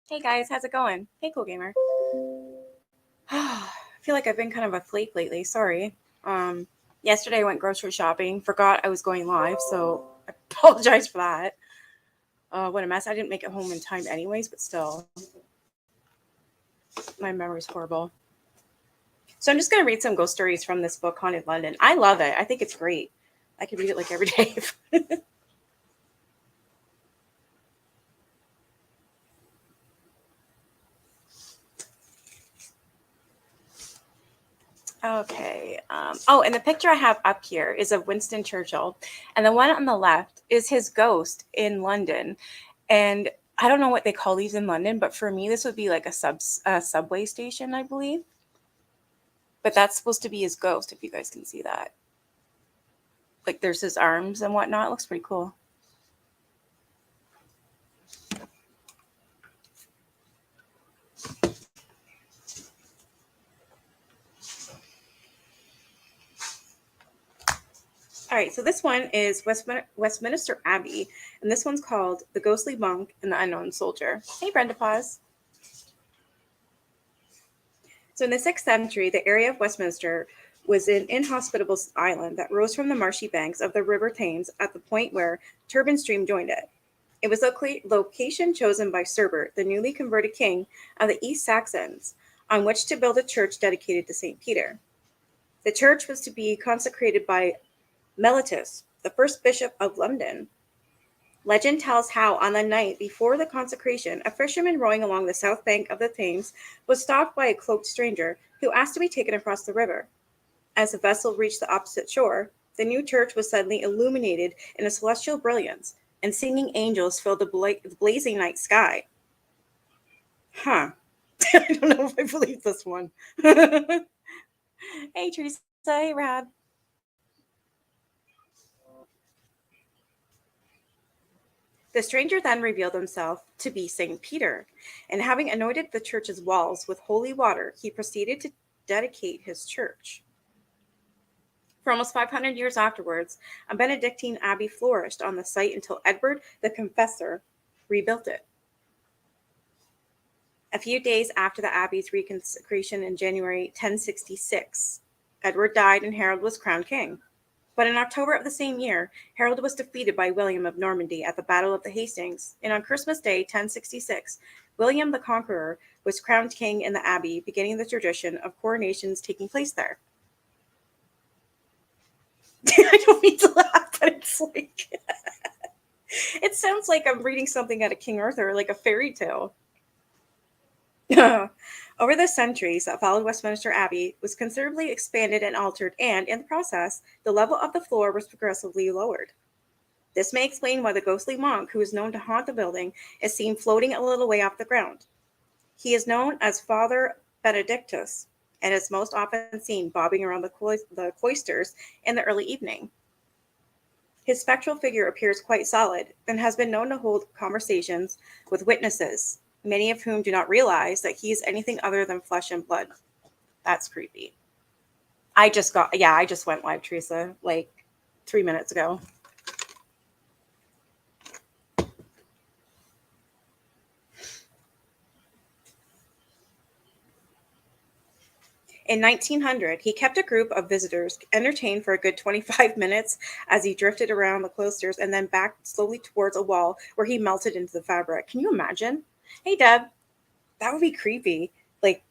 Hey guys, how's it going? Hey, Cool Gamer. I feel like I've been kind of a flake lately. Sorry. Um, Yesterday I went grocery shopping, forgot I was going live, so I apologize for that. What a mess. I didn't make it home in time anyways, but still, my memory's horrible. So I'm just going to read some ghost stories from this book, Haunted London. I love it. I think it's great. I could read it like every day. Okay. And the picture I have up here is of Winston Churchill, and the one on the left is his ghost in London. And I don't know what they call these in London, but for me, this would be like a subway station, I believe. But that's supposed to be his ghost, if you guys can see that. Like there's his arms and whatnot. It looks pretty cool. All right, so this one is Westminster Abbey, and this one's called The Ghostly Monk and the Unknown Soldier. Hey, Brenda Paz. So in the 6th century, the area of Westminster was an inhospitable island that rose from the marshy banks of the River Thames at the point where Turbine Stream joined it. It was a location chosen by Cerbert, the newly converted king of the East Saxons, on which to build a church dedicated to St. Peter. The church was to be consecrated by Mellitus, the first bishop of London. Legend tells how, on the night before the consecration, a fisherman rowing along the south bank of the Thames was stopped by a cloaked stranger who asked to be taken across the river. As the vessel reached the opposite shore, the new church was suddenly illuminated in a celestial brilliance, and singing angels filled the blazing night sky. Huh. I don't know if I believe this one. Hey, Teresa. Hey, Rab. The stranger then revealed himself to be St. Peter, and having anointed the church's walls with holy water, he proceeded to dedicate his church. For almost 500 years afterwards, a Benedictine abbey flourished on the site until Edward the Confessor rebuilt it. A few days after the abbey's reconsecration in January 1066, Edward died and Harold was crowned king. But in October of the same year, Harold was defeated by William of Normandy at the Battle of the Hastings, and on Christmas Day, 1066, William the Conqueror was crowned king in the abbey, beginning the tradition of coronations taking place there. I don't mean to laugh, but it's like it sounds like I'm reading something out of King Arthur, like a fairy tale. Over the centuries that followed, Westminster Abbey was considerably expanded and altered, and in the process, the level of the floor was progressively lowered. This may explain why the ghostly monk who is known to haunt the building is seen floating a little way off the ground. He is known as Father Benedictus and is most often seen bobbing around the cloisters in the early evening. His spectral figure appears quite solid and has been known to hold conversations with witnesses, many of whom do not realize that he is anything other than flesh and blood. That's creepy. I just went live, Teresa, like 3 minutes ago. In 1900, he kept a group of visitors entertained for a good 25 minutes as he drifted around the cloisters and then backed slowly towards a wall where he melted into the fabric. Can you imagine? Hey, Deb, that would be creepy. Like,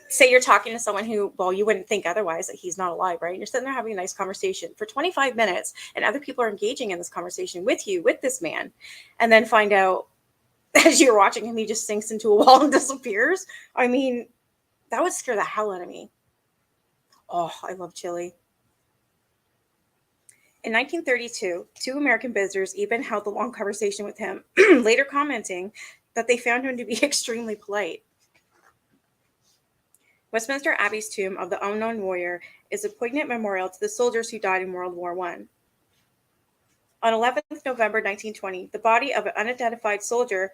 say you're talking to someone who, well, you wouldn't think otherwise that he's not alive, right? You're sitting there having a nice conversation for 25 minutes, and other people are engaging in this conversation with you, with this man, and then find out as you're watching him, he just sinks into a wall and disappears. I mean, that would scare the hell out of me. Oh, I love chili. In 1932, two American visitors even held a long conversation with him, later commenting that they found him to be extremely polite. Westminster Abbey's Tomb of the Unknown Warrior is a poignant memorial to the soldiers who died in World War One. On 11th November 1920, the body of an unidentified soldier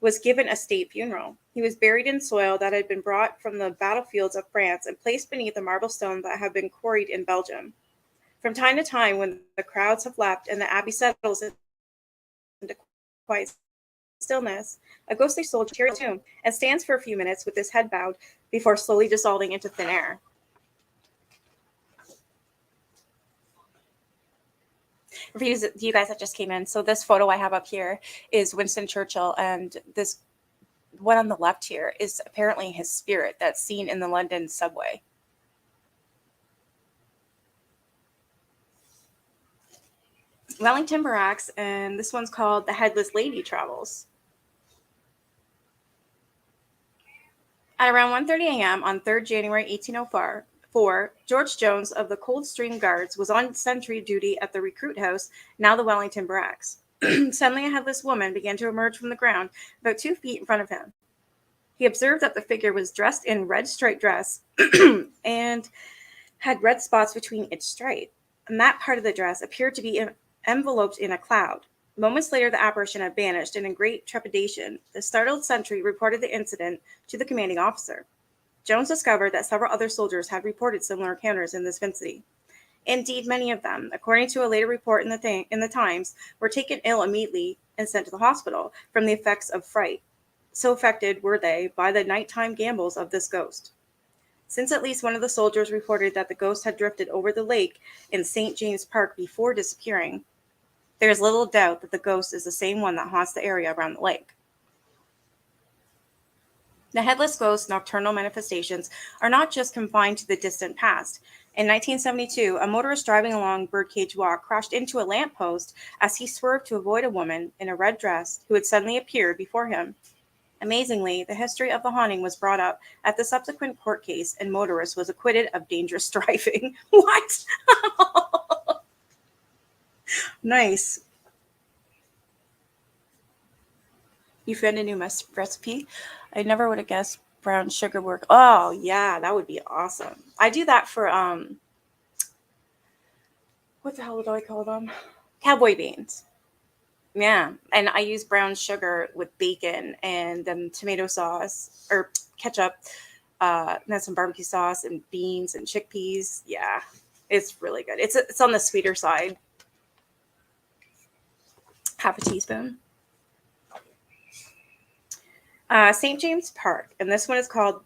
was given a state funeral. He was buried in soil that had been brought from the battlefields of France and placed beneath a marble stone that had been quarried in Belgium. From time to time, when the crowds have left and the abbey settles into quiet stillness, a ghostly soldier carries a tomb and stands for a few minutes with his head bowed before slowly dissolving into thin air. For you guys that just came in, so this photo I have up here is Winston Churchill, and this one on the left here is apparently his spirit that's seen in the London subway. Wellington Barracks, and this one's called The Headless Lady Travels. At around 1:30 a.m. on 3rd January 1804, George Jones of the Coldstream Guards was on sentry duty at the recruit house, now the Wellington Barracks. Suddenly, a headless woman began to emerge from the ground about 2 feet in front of him. He observed that the figure was dressed in red striped dress and had red spots between each stripe, and that part of the dress appeared to be enveloped in a cloud. Moments later, the apparition had vanished, and in great trepidation, the startled sentry reported the incident to the commanding officer. Jones discovered that several other soldiers had reported similar encounters in this vicinity. Indeed, many of them, according to a later report in the Times, were taken ill immediately and sent to the hospital from the effects of fright. So affected were they by the nighttime gambols of this ghost. Since at least one of the soldiers reported that the ghost had drifted over the lake in St. James Park before disappearing, there is little doubt that the ghost is the same one that haunts the area around the lake. The headless ghost's nocturnal manifestations are not just confined to the distant past. In 1972, a motorist driving along Birdcage Walk crashed into a lamppost as he swerved to avoid a woman in a red dress who had suddenly appeared before him. Amazingly, the history of the haunting was brought up at the subsequent court case, and motorist was acquitted of dangerous driving. What? Nice. You found a new recipe? I never would have guessed brown sugar work. Oh, yeah, that would be awesome. I do that for, what the hell do I call them? Cowboy beans. Yeah, and I use brown sugar with bacon and then tomato sauce or ketchup, and then some barbecue sauce and beans and chickpeas. Yeah, it's really good. It's on the sweeter side. Half a teaspoon. St. James Park, and this one is called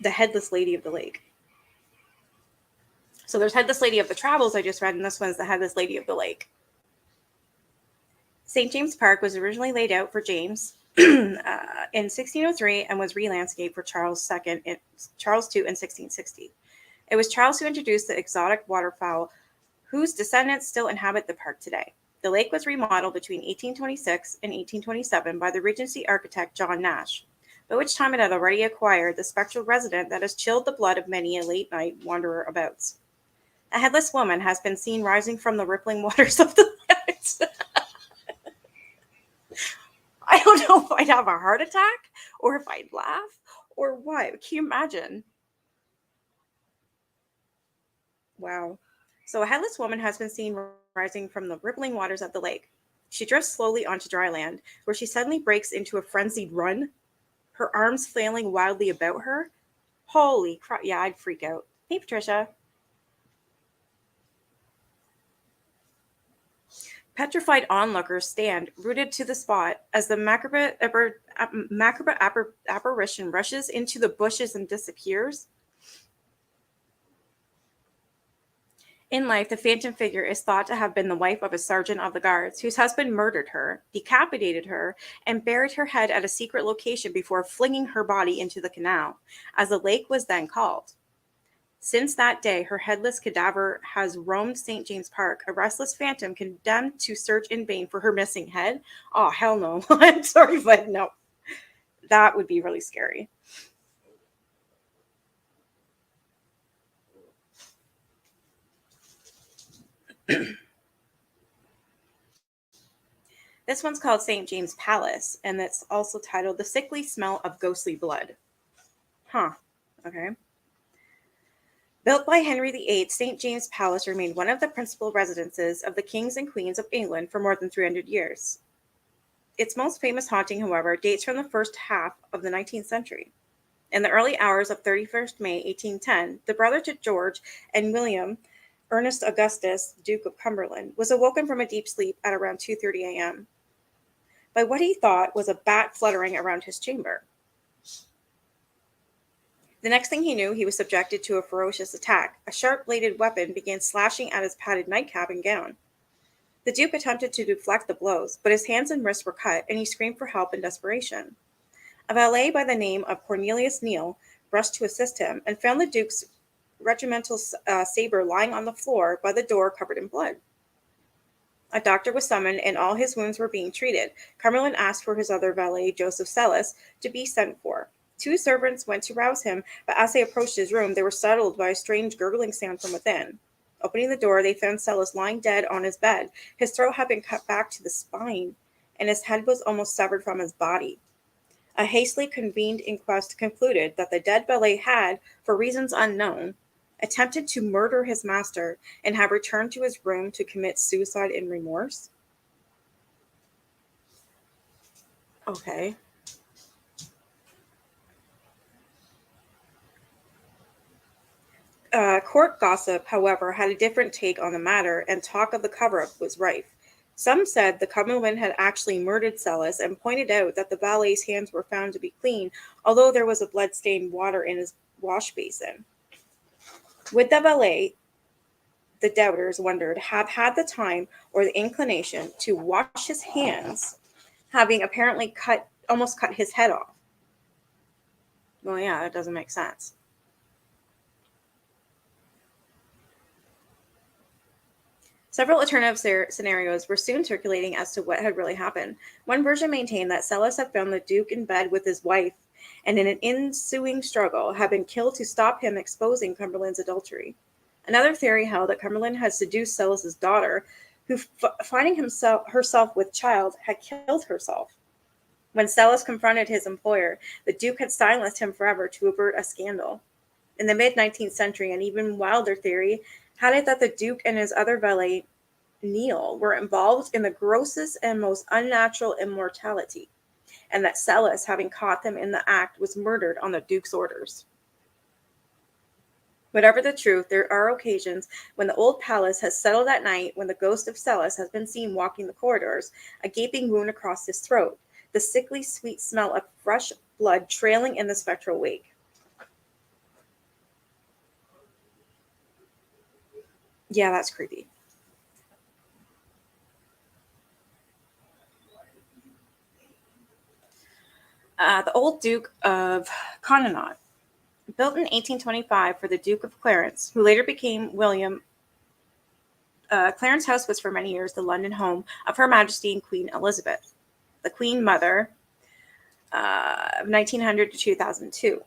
The Headless Lady of the Lake. So there's Headless Lady of the Travels I just read, and this one's The Headless Lady of the Lake. St. James Park was originally laid out for James in 1603 and was re-landscaped for Charles II in 1660. It was Charles who introduced the exotic waterfowl whose descendants still inhabit the park today. The lake was remodeled between 1826 and 1827 by the Regency architect John Nash, by which time it had already acquired the spectral resident that has chilled the blood of many a late-night wanderer about. A headless woman has been seen rising from the rippling waters of the lake. I don't know if I'd have a heart attack or if I'd laugh or what. Can you imagine? Wow. So a headless woman has been seen rising from the rippling waters of the lake. She drifts slowly onto dry land, where she suddenly breaks into a frenzied run, her arms flailing wildly about her. Holy crap. Yeah, I'd freak out. Hey, Patricia. Petrified onlookers stand rooted to the spot as the macabre apparition rushes into the bushes and disappears. In life, the phantom figure is thought to have been the wife of a sergeant of the guards whose husband murdered her, decapitated her, and buried her head at a secret location before flinging her body into the canal, as the lake was then called. Since that day, her headless cadaver has roamed St. James Park, a restless phantom condemned to search in vain for her missing head. Oh, hell no. I'm sorry, but no. That would be really scary. This one's called St. James Palace, and it's also titled The Sickly Smell of Ghostly Blood. Huh. Okay. Built by Henry VIII, St. James Palace remained one of the principal residences of the kings and queens of England for more than 300 years. Its most famous haunting, however, dates from the first half of the 19th century. In the early hours of 31st May 1810, the brother to George and William Ernest Augustus, Duke of Cumberland, was awoken from a deep sleep at around 2:30 a.m. by what he thought was a bat fluttering around his chamber. The next thing he knew, he was subjected to a ferocious attack. A sharp-bladed weapon began slashing at his padded nightcap and gown. The Duke attempted to deflect the blows, but his hands and wrists were cut, and he screamed for help in desperation. A valet by the name of Cornelius Neal rushed to assist him and found the Duke's regimental saber lying on the floor by the door covered in blood. A doctor was summoned, and all his wounds were being treated. Cumberland asked for his other valet, Joseph Sellis, to be sent for. Two servants went to rouse him, but as they approached his room, they were startled by a strange gurgling sound from within. Opening the door, they found Sellis lying dead on his bed. His throat had been cut back to the spine, and his head was almost severed from his body. A hastily convened inquest concluded that the dead valet had, for reasons unknown, attempted to murder his master and had returned to his room to commit suicide in remorse. Okay. Court gossip, however, had a different take on the matter, and talk of the cover-up was rife. Some said the Cumberland had actually murdered Sellis and pointed out that the valet's hands were found to be clean, although there was a blood-stained water in his wash basin. Would the valet, the doubters wondered, have had the time or the inclination to wash his hands, having apparently almost cut his head off? Well, yeah, that doesn't make sense. Several alternative scenarios were soon circulating as to what had really happened. One version maintained that Sellis had found the Duke in bed with his wife and in an ensuing struggle had been killed to stop him exposing Cumberland's adultery. Another theory held that Cumberland had seduced Sellis's daughter, who, finding herself with child, had killed herself. When Sellis confronted his employer, the Duke had silenced him forever to avert a scandal. In the mid-19th century, an even wilder theory had it that the Duke and his other valet, Neal, were involved in the grossest and most unnatural immorality, and that Sellis, having caught them in the act, was murdered on the Duke's orders. Whatever the truth, there are occasions when the old palace has settled at night when the ghost of Sellis has been seen walking the corridors, a gaping wound across his throat, the sickly sweet smell of fresh blood trailing in the spectral wake. Yeah, that's creepy. The old Duke of Connaught, built in 1825 for the Duke of Clarence, who later became William. Clarence House was for many years the London home of Her Majesty and Queen Elizabeth, the Queen Mother, of 1900 to 2002.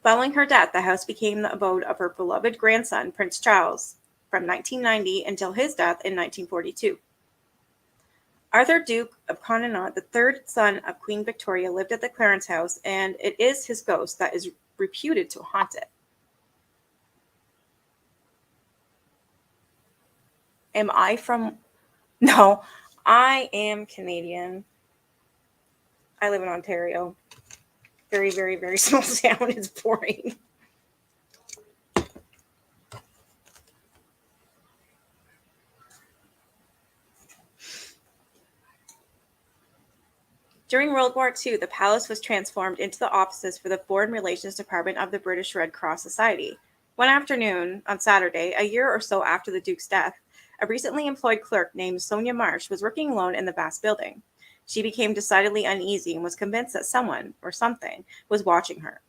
Following her death, the house became the abode of her beloved grandson, Prince Charles, from 1990 until his death in 1942. Arthur, Duke of Connaught, the third son of Queen Victoria, lived at the Clarence House, and it is his ghost that is reputed to haunt it. Am I from... No, I am Canadian. I live in Ontario. Very, very, very small town. It's boring. During World War II, the palace was transformed into the offices for the Foreign Relations Department of the British Red Cross Society. One afternoon, on Saturday, a year or so after the Duke's death, a recently employed clerk named Sonia Marsh was working alone in the vast building. She became decidedly uneasy and was convinced that someone, or something, was watching her.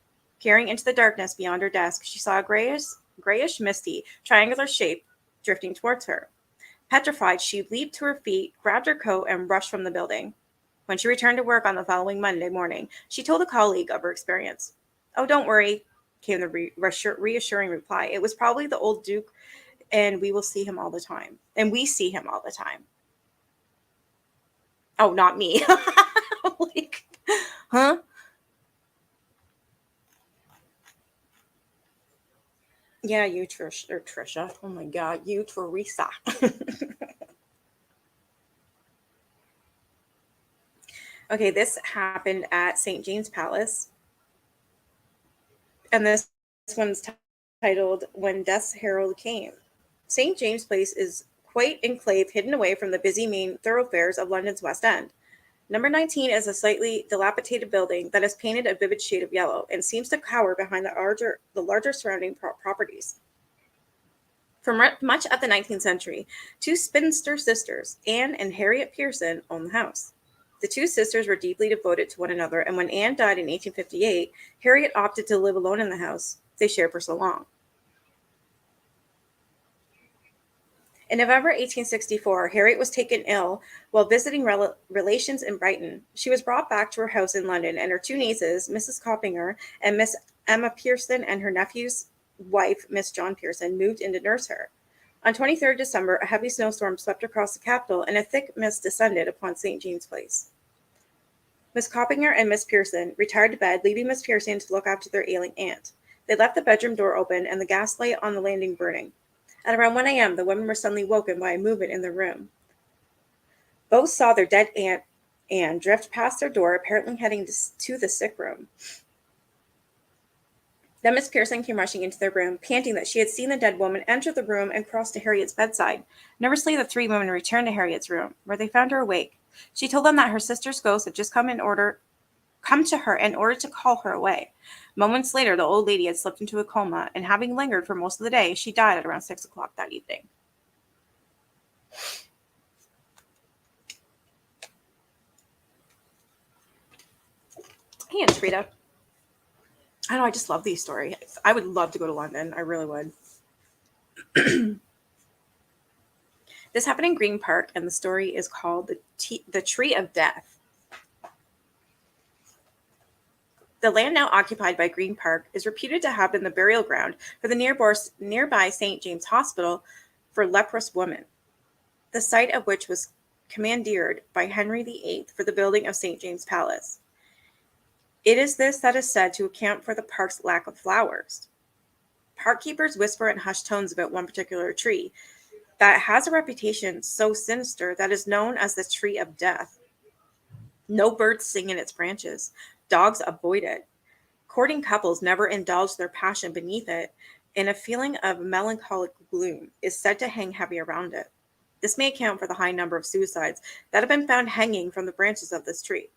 Peering into the darkness beyond her desk, she saw a grayish, misty, triangular shape drifting towards her. Petrified, she leaped to her feet, grabbed her coat, and rushed from the building. When she returned to work on the following Monday morning, she told a colleague of her experience. "Oh, don't worry," came the reassuring reply. "It was probably the old Duke, and we see him all the time. Oh, not me." Like, huh? Yeah, you, Trisha. Oh my God, you, Teresa. Okay, this happened at St. James Palace, and this one's titled "When Death's Herald Came." St. James Place is quite enclave hidden away from the busy main thoroughfares of London's West End. Number 19 is a slightly dilapidated building that is painted a vivid shade of yellow and seems to cower behind the larger surrounding properties. For much of the 19th century, two spinster sisters, Anne and Harriet Pearson, owned the house. The two sisters were deeply devoted to one another, and when Anne died in 1858, Harriet opted to live alone in the house they shared for so long. In November 1864, Harriet was taken ill while visiting relations in Brighton. She was brought back to her house in London, and her two nieces, Mrs. Coppinger and Miss Emma Pearson, and her nephew's wife, Miss John Pearson, moved in to nurse her. On 23rd December, a heavy snowstorm swept across the capital, and a thick mist descended upon St. James Place. Miss Coppinger and Miss Pearson retired to bed, leaving Miss Pearson to look after their ailing aunt. They left the bedroom door open and the gas light on the landing burning. At around 1 a.m., the women were suddenly woken by a movement in their room. Both saw their dead aunt Anne drift past their door, apparently heading to the sick room. Then Miss Pearson came rushing into their room, panting that she had seen the dead woman enter the room and cross to Harriet's bedside. Nervously, the three women returned to Harriet's room, where they found her awake. She told them that her sister's ghost had just come to her in order to call her away. Moments later, the old lady had slipped into a coma, and having lingered for most of the day, she died at around 6 o'clock that evening. Hey, Aunt Frida. I know, I just love these stories. I would love to go to London. I really would. This happened in Green Park, and the story is called The Tree of Death. The land now occupied by Green Park is reputed to have been the burial ground for the nearby St. James Hospital for leprous women, the site of which was commandeered by Henry VIII for the building of St. James Palace. It is this that is said to account for the park's lack of flowers. Park keepers whisper in hushed tones about one particular tree that has a reputation so sinister that is known as the Tree of Death. No birds sing in its branches. Dogs avoid it. Courting couples never indulge their passion beneath it, and a feeling of melancholic gloom is said to hang heavy around it. This may account for the high number of suicides that have been found hanging from the branches of this tree.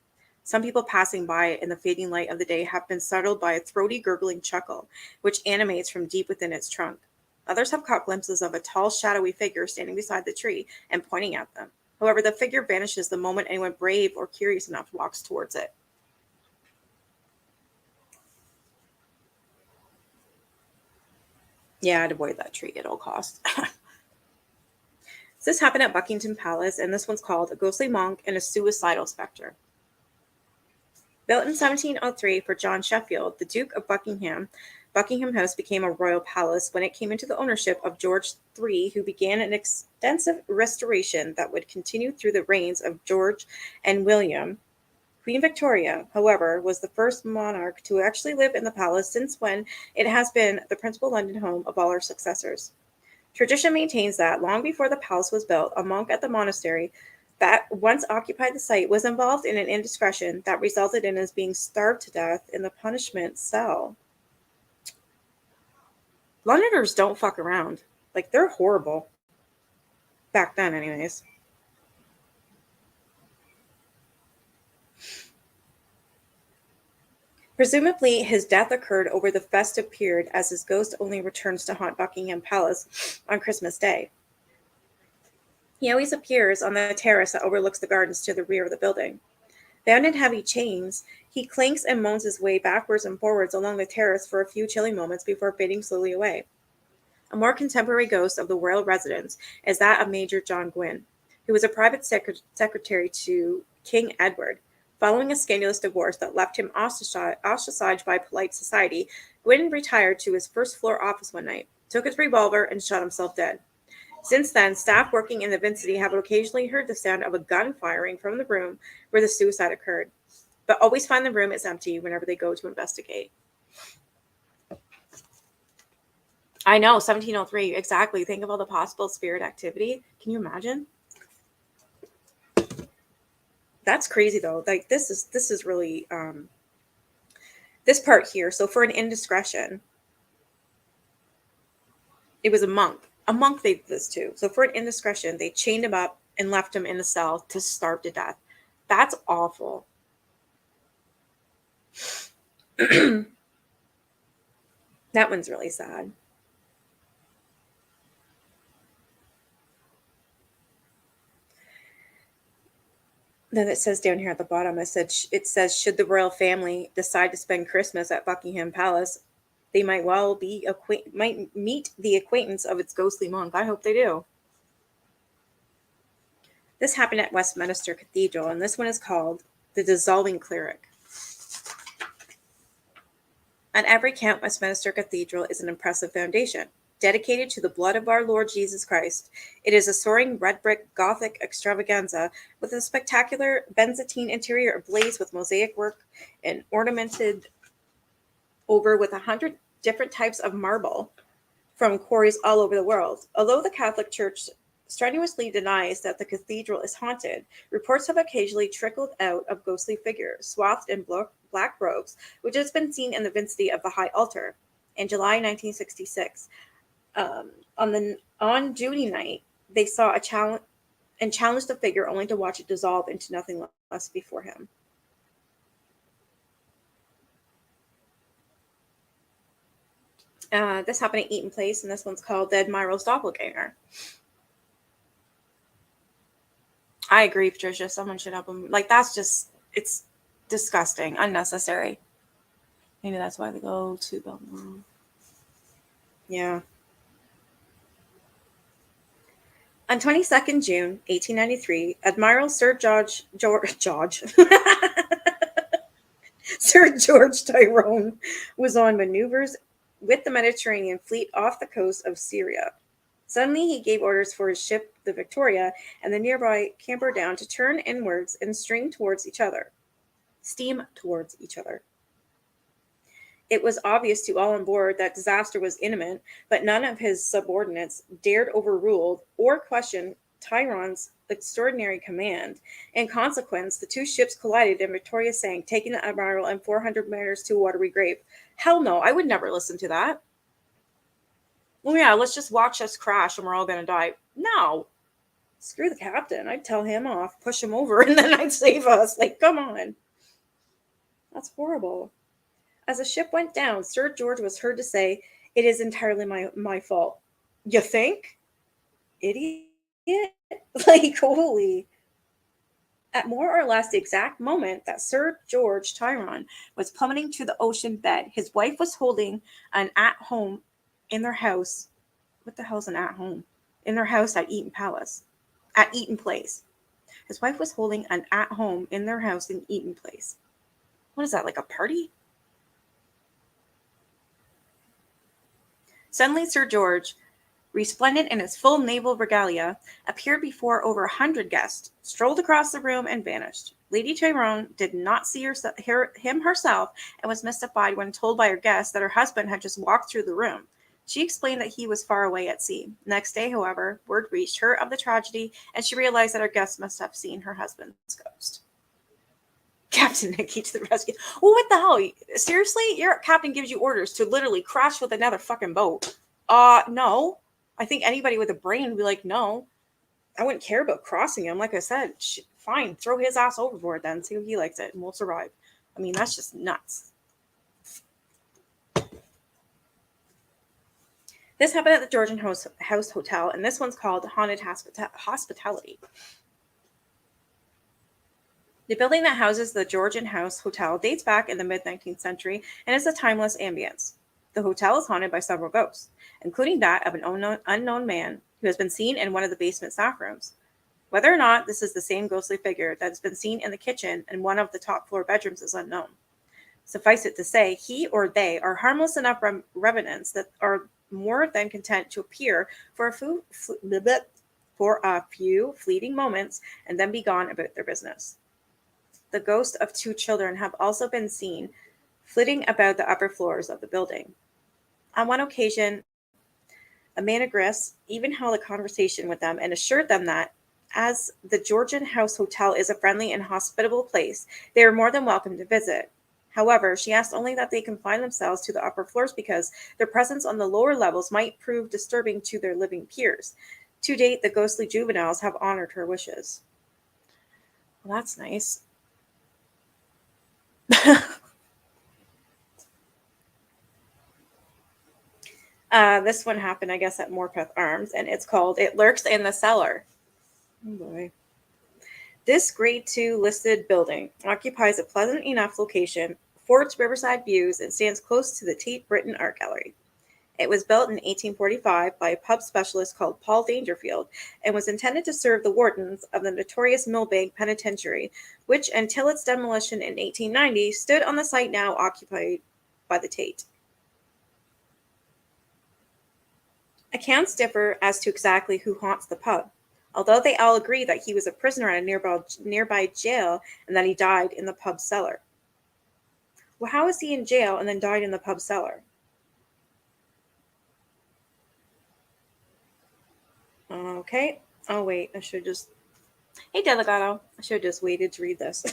Some people passing by it in the fading light of the day have been startled by a throaty, gurgling chuckle, which animates from deep within its trunk. Others have caught glimpses of a tall, shadowy figure standing beside the tree and pointing at them. However, the figure vanishes the moment anyone brave or curious enough walks towards it. Yeah, I'd avoid that tree at all costs. This happened at Buckingham Palace, and this one's called A Ghostly Monk and a Suicidal Spectre. Built in 1703 for John Sheffield, the Duke of Buckingham, Buckingham House became a royal palace when it came into the ownership of George III, who began an extensive restoration that would continue through the reigns of George and William. Queen Victoria, however, was the first monarch to actually live in the palace, since when it has been the principal London home of all her successors. Tradition maintains that long before the palace was built, a monk at the monastery that once occupied the site was involved in an indiscretion that resulted in his being starved to death in the punishment cell. Londoners don't fuck around. Like, they're horrible. Back then, anyways. Presumably, his death occurred over the festive period, as his ghost only returns to haunt Buckingham Palace on Christmas Day. He always appears on the terrace that overlooks the gardens to the rear of the building. Bound in heavy chains, he clinks and moans his way backwards and forwards along the terrace for a few chilling moments before fading slowly away. A more contemporary ghost of the royal residence is that of Major John Gwynn, who was a private secretary to King Edward. Following a scandalous divorce that left him ostracized by polite society, Gwynn retired to his first-floor office one night, took his revolver, and shot himself dead. Since then, staff working in the vicinity have occasionally heard the sound of a gun firing from the room where the suicide occurred, but always find the room is empty whenever they go to investigate. I know, 1703, exactly. Think of all the possible spirit activity. Can you imagine? That's crazy, though. Like, this is really this part here. So for an indiscretion, it was a monk. A monk they did this to. So for an indiscretion, they chained him up and left him in the cell to starve to death. That's awful. That one's really sad. Then it says down here at the bottom, it says, should the royal family decide to spend Christmas at Buckingham Palace, they might might meet the acquaintance of its ghostly monk. I hope they do. This happened at Westminster Cathedral, and this one is called The Dissolving Cleric. On every count, Westminster Cathedral is an impressive foundation. Dedicated to the blood of our Lord Jesus Christ, it is a soaring red brick Gothic extravaganza with a spectacular Byzantine interior ablaze with mosaic work and ornamented over with 100 different types of marble from quarries all over the world. Although the Catholic Church strenuously denies that the cathedral is haunted, reports have occasionally trickled out of ghostly figures swathed in black robes, which has been seen in the vicinity of the high altar. In July 1966, on duty night, they saw a challenge and challenged the figure only to watch it dissolve into nothing less before him. This happened at Eaton Place, and this one's called The Admiral's Doppelganger. I agree, Patricia. Someone should help him. Like, that's just, it's disgusting, unnecessary. Maybe that's why they go to Belmont. Yeah. On 22nd June, 1893, Admiral Sir Sir George Tyrone was on maneuvers with the Mediterranean fleet off the coast of Syria. Suddenly, he gave orders for his ship, the Victoria, and the nearby Camperdown to turn inwards and steam towards each other. It was obvious to all on board that disaster was imminent, but none of his subordinates dared overrule or question Tyrone's extraordinary command. In consequence, the two ships collided and Victoria sank, taking the admiral and 400 mariners to a watery grave. Hell no, I would never listen to that. Well, yeah, let's just watch us crash and we're all going to die. No. Screw the captain. I'd tell him off, push him over, and then I'd save us. Like, come on. That's horrible. As the ship went down, Sir George was heard to say, "It is entirely my fault." You think? Idiot. Like, holy. At more or less the exact moment that Sir George Tyrone was plummeting to the ocean bed, his wife was holding an at-home in their house. What the hell's an at-home? In their house at Eaton Place. His wife was holding an at-home in their house in Eaton Place. What is that, like a party? Suddenly, Sir George, resplendent in his full naval regalia, appeared before over 100 guests, strolled across the room, and vanished. Lady Tyrone did not see him herself and was mystified when told by her guests that her husband had just walked through the room. She explained that he was far away at sea. Next day, however, word reached her of the tragedy, and she realized that her guests must have seen her husband's ghost. Captain Nicky to the rescue. Well, what the hell? Seriously? Your captain gives you orders to literally crash with another fucking boat. No. I think anybody with a brain would be like, no. I wouldn't care about crossing him. Like I said, fine, throw his ass overboard then. See if he likes it, and we'll survive. I mean, that's just nuts. This happened at the Georgian House Hotel, and this one's called Haunted Hospitality. The building that houses the Georgian House Hotel dates back in the mid-19th century and is a timeless ambience. The hotel is haunted by several ghosts, including that of an unknown man who has been seen in one of the basement staff rooms. Whether or not this is the same ghostly figure that has been seen in the kitchen and one of the top floor bedrooms is unknown. Suffice it to say, he or they are harmless enough revenants that are more than content to appear for a few fleeting moments and then be gone about their business. The ghosts of two children have also been seen flitting about the upper floors of the building. On one occasion, a manageress even held a conversation with them and assured them that, as the Georgian House Hotel is a friendly and hospitable place, they are more than welcome to visit. However, she asked only that they confine themselves to the upper floors because their presence on the lower levels might prove disturbing to their living peers. To date, the ghostly juveniles have honored her wishes. Well, that's nice. This one happened, I guess, at Morpeth Arms, and it's called It Lurks in the Cellar. Oh boy. This Grade 2 listed building occupies a pleasant enough location for its riverside views and stands close to the Tate Britain Art Gallery. It was built in 1845 by a pub specialist called Paul Dangerfield and was intended to serve the wardens of the notorious Millbank Penitentiary, which, until its demolition in 1890, stood on the site now occupied by the Tate. Accounts differ as to exactly who haunts the pub, although they all agree that he was a prisoner at a nearby jail and that he died in the pub cellar. Well, how is he in jail and then died in the pub cellar? Okay. Oh, wait. I should just. Hey, Delegato. I should have just waited to read this.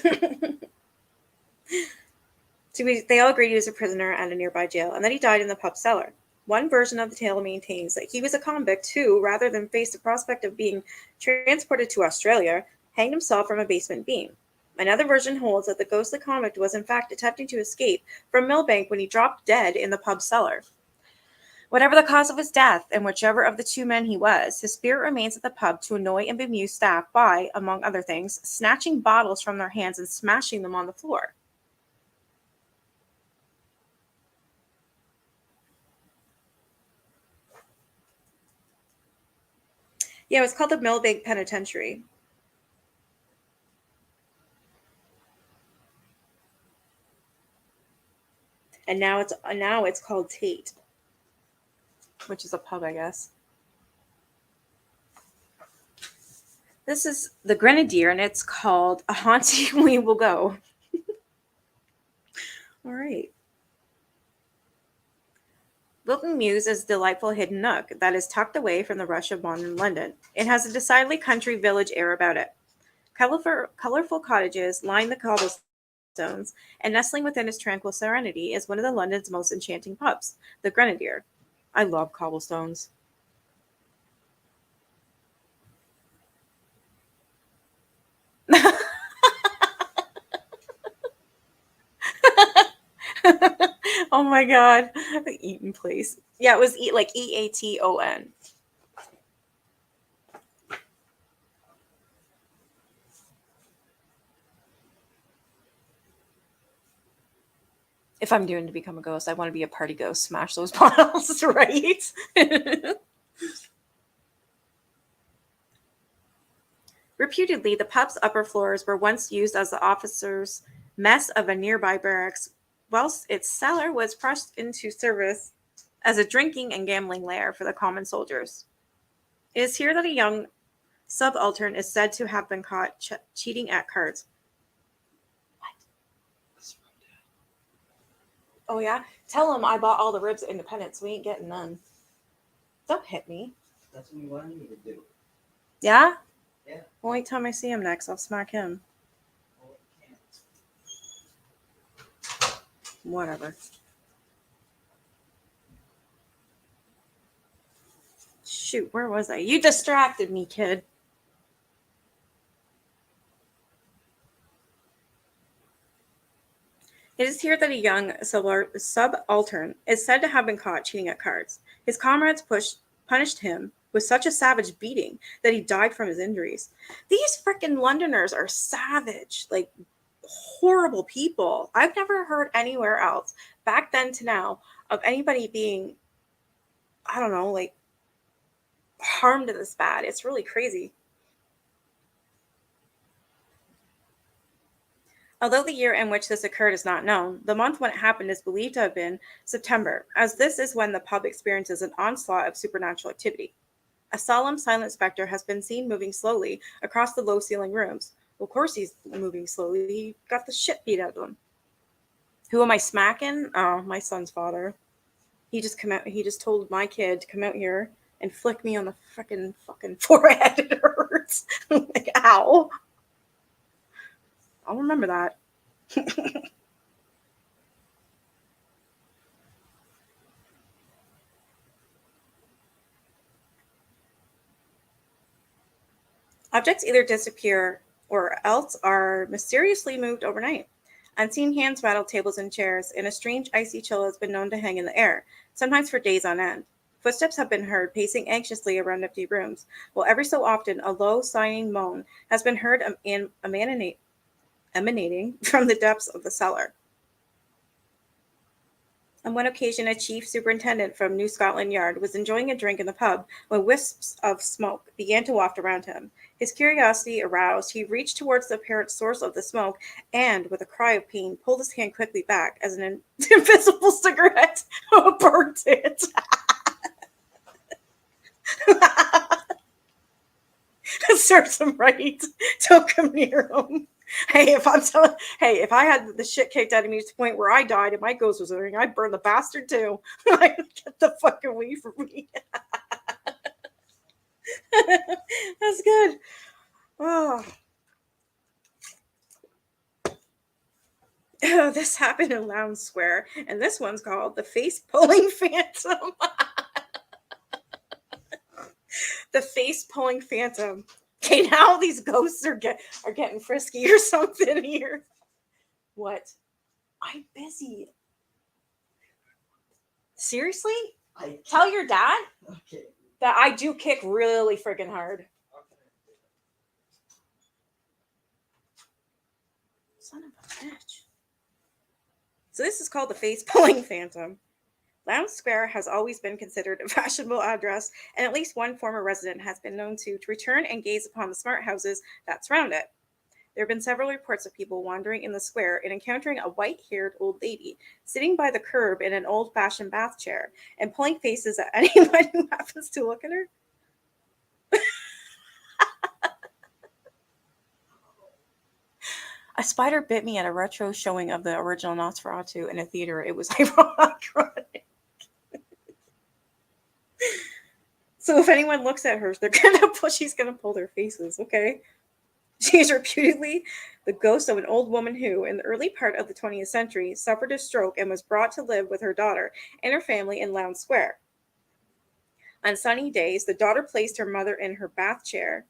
So they all agreed he was a prisoner at a nearby jail and that he died in the pub cellar. One version of the tale maintains that he was a convict who, rather than face the prospect of being transported to Australia, hanged himself from a basement beam. Another version holds that the ghostly convict was in fact attempting to escape from Millbank when he dropped dead in the pub cellar. Whatever the cause of his death, and whichever of the two men he was, his spirit remains at the pub to annoy and bemuse staff by, among other things, snatching bottles from their hands and smashing them on the floor. Yeah, it was called the Millbank Penitentiary. And now it's called Tate, which is a pub, I guess. This is the Grenadier, and it's called A Haunting We Will Go. All right. Wilton Mews is a delightful hidden nook that is tucked away from the rush of modern London. It has a decidedly country village air about it. Colorful cottages line the cobblestones, and nestling within its tranquil serenity is one of the London's most enchanting pubs, the Grenadier. I love cobblestones. Oh my god, the Eaton place. Yeah, it was like Eaton. If I'm doing to become a ghost, I want to be a party ghost. Smash those bottles, right? Reputedly, the pub's upper floors were once used as the officers' mess of a nearby barracks, whilst its cellar was pushed into service as a drinking and gambling lair for the common soldiers. It is here that a young subaltern is said to have been caught cheating at cards. What? Oh yeah? Tell him I bought all the ribs at Independence. We ain't getting none. Don't hit me. That's what you wanted me to do. Yeah? Yeah. Well, wait till I see him next. I'll smack him. Well, you can't. Whatever. Shoot, where was I? You distracted me, kid. It is here that a young subaltern is said to have been caught cheating at cards. His comrades punished him with such a savage beating that he died from his injuries. These freaking Londoners are savage, like horrible people. I've never heard anywhere else, back then to now, of anybody being, I don't know, like harmed this bad. It's really crazy. Although the year in which this occurred is not known, the month when it happened is believed to have been September, as this is when the pub experiences an onslaught of supernatural activity. A solemn, silent specter has been seen moving slowly across the low-ceiling rooms. Well, of course he's moving slowly. He got the shit beat out of him. Who am I smacking? Oh, my son's father. He just told my kid to come out here and flick me on the fucking forehead. It hurts. Like, ow. I'll remember that. Objects either disappear or else are mysteriously moved overnight. Unseen hands rattle tables and chairs, and a strange icy chill has been known to hang in the air, sometimes for days on end. Footsteps have been heard pacing anxiously around empty rooms, while every so often a low, sighing moan has been heard emanating from the depths of the cellar. On one occasion, a chief superintendent from New Scotland Yard was enjoying a drink in the pub when wisps of smoke began to waft around him. His curiosity aroused, he reached towards the apparent source of the smoke and, with a cry of pain, pulled his hand quickly back as an invisible cigarette burnt it. That serves him right. Don't come near him. Hey, if I had the shit kicked out of me to the point where I died and my ghost was living, I'd burn the bastard too. Like, get the fuck away from me. That's good. Oh. Oh, this happened in Lowndes Square, and this one's called the face pulling phantom. The face pulling phantom. Okay, now these ghosts are getting frisky or something here. What? I'm busy. Seriously? Tell your dad Okay. that I do kick really freaking hard. Son of a bitch. So this is called the face pulling phantom. Lowndes Square has always been considered a fashionable address, and at least one former resident has been known to return and gaze upon the smart houses that surround it. There have been several reports of people wandering in the square and encountering a white-haired old lady sitting by the curb in an old-fashioned bath chair and pulling faces at anyone who happens to look at her. A spider bit me at a retro showing of the original Nosferatu in a theater. It was ironic. So if anyone looks at her, she's gonna pull their faces, okay? She is reputedly the ghost of an old woman who, in the early part of the 20th century, suffered a stroke and was brought to live with her daughter and her family in Lowndes Square. On sunny days, the daughter placed her mother in her bath chair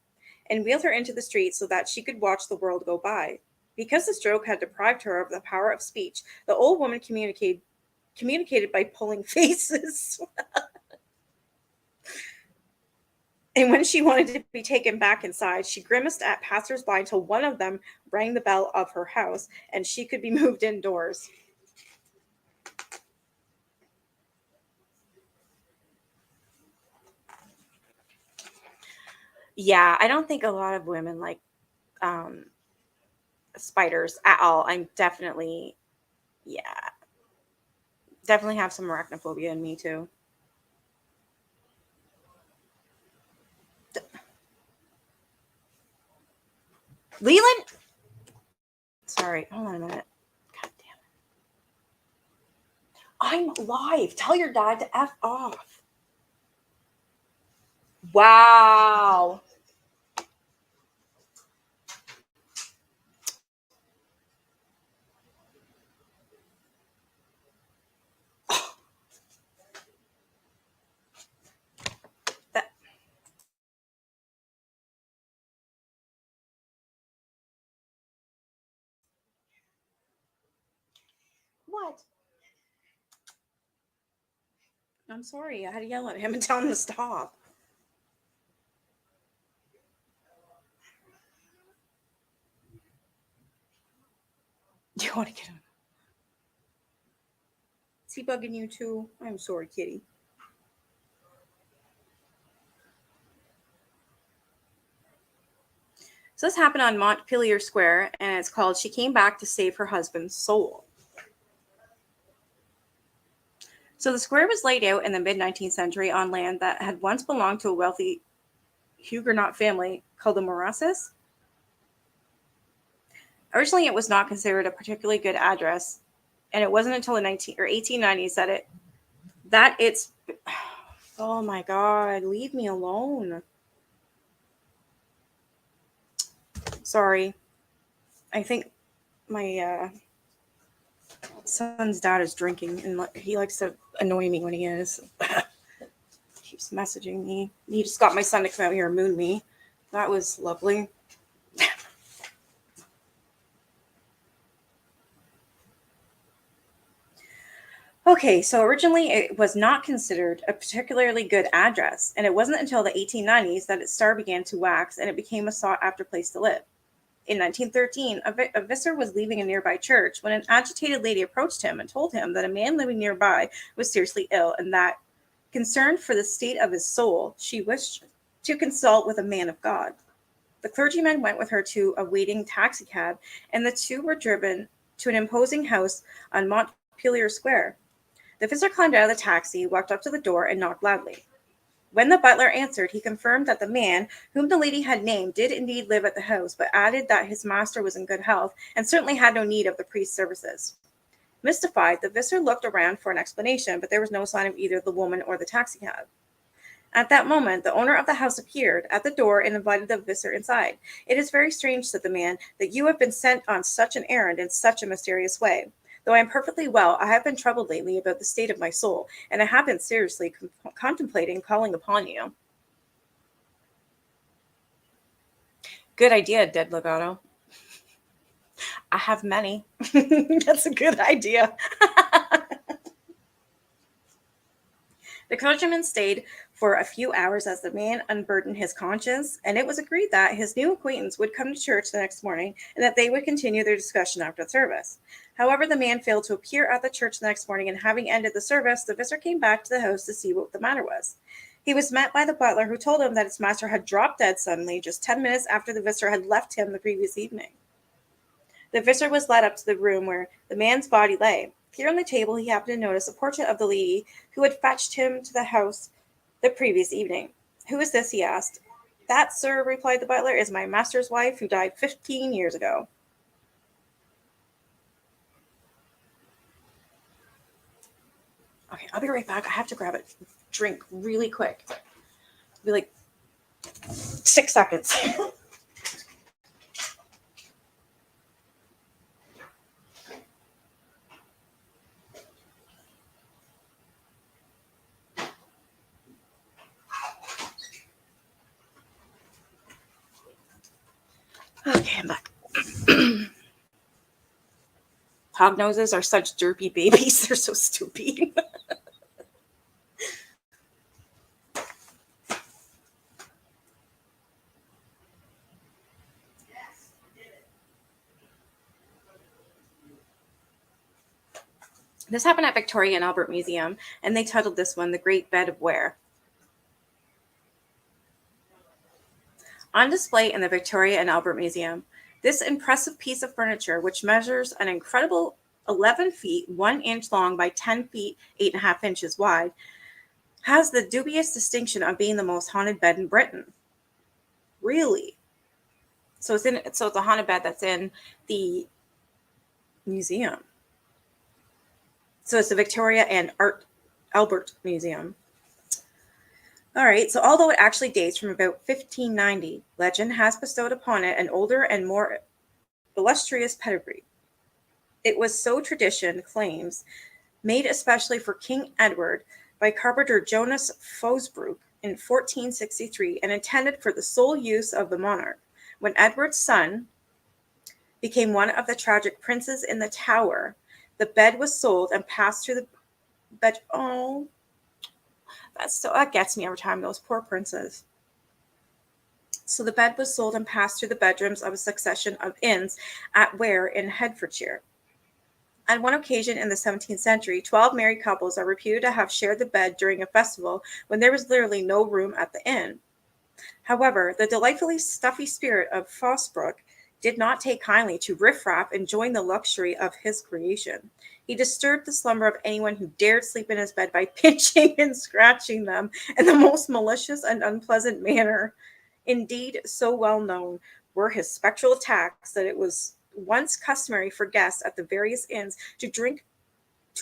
and wheeled her into the street so that she could watch the world go by. Because the stroke had deprived her of the power of speech, the old woman communicated by pulling faces. And when she wanted to be taken back inside, she grimaced at passersby until one of them rang the bell of her house and she could be moved indoors. Yeah, I don't think a lot of women like spiders at all. I'm definitely have some arachnophobia in me too. Leland? Sorry, hold on a minute. God damn it. I'm live. Tell your dad to F off. Wow. What? I'm sorry. I had to yell at him and tell him to stop. Do you want to get him? Is he bugging you too? I'm sorry, kitty. So this happened on Montpelier Square, and it's called She Came Back to Save Her Husband's Soul. So the square was laid out in the mid-19th century on land that had once belonged to a wealthy Huguenot family called the Morasses. Originally, it was not considered a particularly good address, and it wasn't until the 1890s that it's oh my god, leave me alone. Sorry. I think my son's dad is drinking, and he likes to annoy me when he is. Keeps messaging me. He just got my son to come out here and moon me. That was lovely. Okay, so originally it was not considered a particularly good address, and it wasn't until the 1890s that its star began to wax and it became a sought after place to live. In 1913, a visitor was leaving a nearby church when an agitated lady approached him and told him that a man living nearby was seriously ill and that, concerned for the state of his soul, she wished to consult with a man of God. The clergyman went with her to a waiting taxicab, and the two were driven to an imposing house on Montpelier Square. The visitor climbed out of the taxi, walked up to the door, and knocked loudly. When the butler answered, he confirmed that the man, whom the lady had named, did indeed live at the house, but added that his master was in good health and certainly had no need of the priest's services. Mystified, the visitor looked around for an explanation, but there was no sign of either the woman or the taxicab. At that moment, the owner of the house appeared at the door and invited the visitor inside. "It is very strange," said the man, "that you have been sent on such an errand in such a mysterious way. Though I am perfectly well, I have been troubled lately about the state of my soul, and I have been seriously contemplating calling upon you." Good idea, Dead Legato. I have many. That's a good idea. The clergyman stayed for a few hours as the man unburdened his conscience, and it was agreed that his new acquaintance would come to church the next morning and that they would continue their discussion after the service. However, the man failed to appear at the church the next morning, and having ended the service, the visitor came back to the house to see what the matter was. He was met by the butler, who told him that his master had dropped dead suddenly just 10 minutes after the visitor had left him the previous evening. The visitor was led up to the room where the man's body lay. Here on the table he happened to notice a portrait of the lady who had fetched him to the house the previous evening. "Who is this?" he asked. "That, sir," replied the butler, "is my master's wife, who died 15 years ago." Okay, I'll be right back. I have to grab a drink really quick. It'll be like 6 seconds. Okay, I'm back. Hog noses are such derpy babies. They're so stupid. This happened at Victoria and Albert Museum, and they titled this one "The Great Bed of Ware." On display in the Victoria and Albert Museum, this impressive piece of furniture, which measures an incredible 11 feet 1 inch long by 10 feet 8.5 inches wide, has the dubious distinction of being the most haunted bed in Britain. Really? So it's a haunted bed that's in the museum. So it's the Victoria and Albert Museum. All right, so although it actually dates from about 1590, legend has bestowed upon it an older and more illustrious pedigree. It was, so tradition claims, made especially for King Edward by carpenter Jonas Fosbrook in 1463 and intended for the sole use of the monarch. When Edward's son became one of the tragic princes in the Tower, the bed was sold and passed through the bed. Oh, that gets me every time, those poor princes. So the bed was sold and passed through the bedrooms of a succession of inns at Ware in Hertfordshire. On one occasion in the 17th century, 12 married couples are reputed to have shared the bed during a festival when there was literally no room at the inn. However, the delightfully stuffy spirit of Fosbrook did not take kindly to riffraff enjoying the luxury of his creation. He disturbed the slumber of anyone who dared sleep in his bed by pinching and scratching them in the most malicious and unpleasant manner. Indeed, so well known were his spectral attacks that it was once customary for guests at the various inns to drink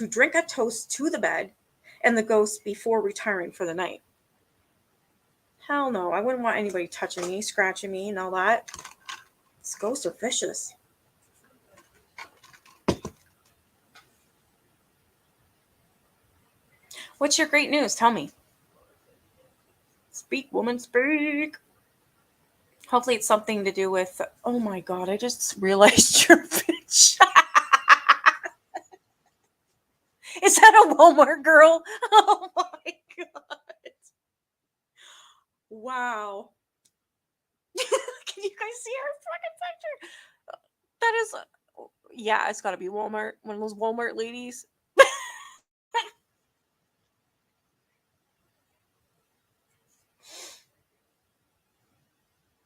a toast to the bed and the ghost before retiring for the night. Hell no, I wouldn't want anybody touching me, scratching me, and all that. These ghosts are vicious. What's your great news? Tell me. Speak, woman, speak. Hopefully it's something to do with, oh my God, I just realized your bitch. Is that a Walmart girl? Oh my God. Wow. Can you guys see our fucking picture? That is, yeah, it's got to be Walmart. One of those Walmart ladies.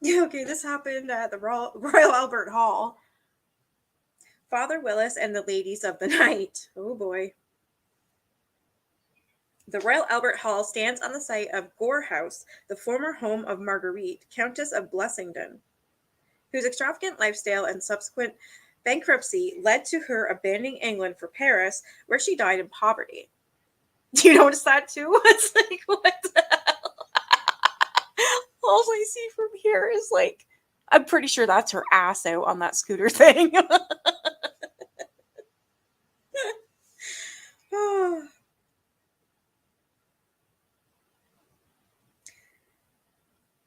Yeah, okay, this happened at the Royal Albert Hall. Father Willis and the ladies of the night. Oh boy. The Royal Albert Hall stands on the site of Gore House, the former home of Marguerite, Countess of Blessington, whose extravagant lifestyle and subsequent bankruptcy led to her abandoning England for Paris, where she died in poverty. Do you notice that too? It's like, what the hell? All I see from here is like, I'm pretty sure that's her ass out on that scooter thing.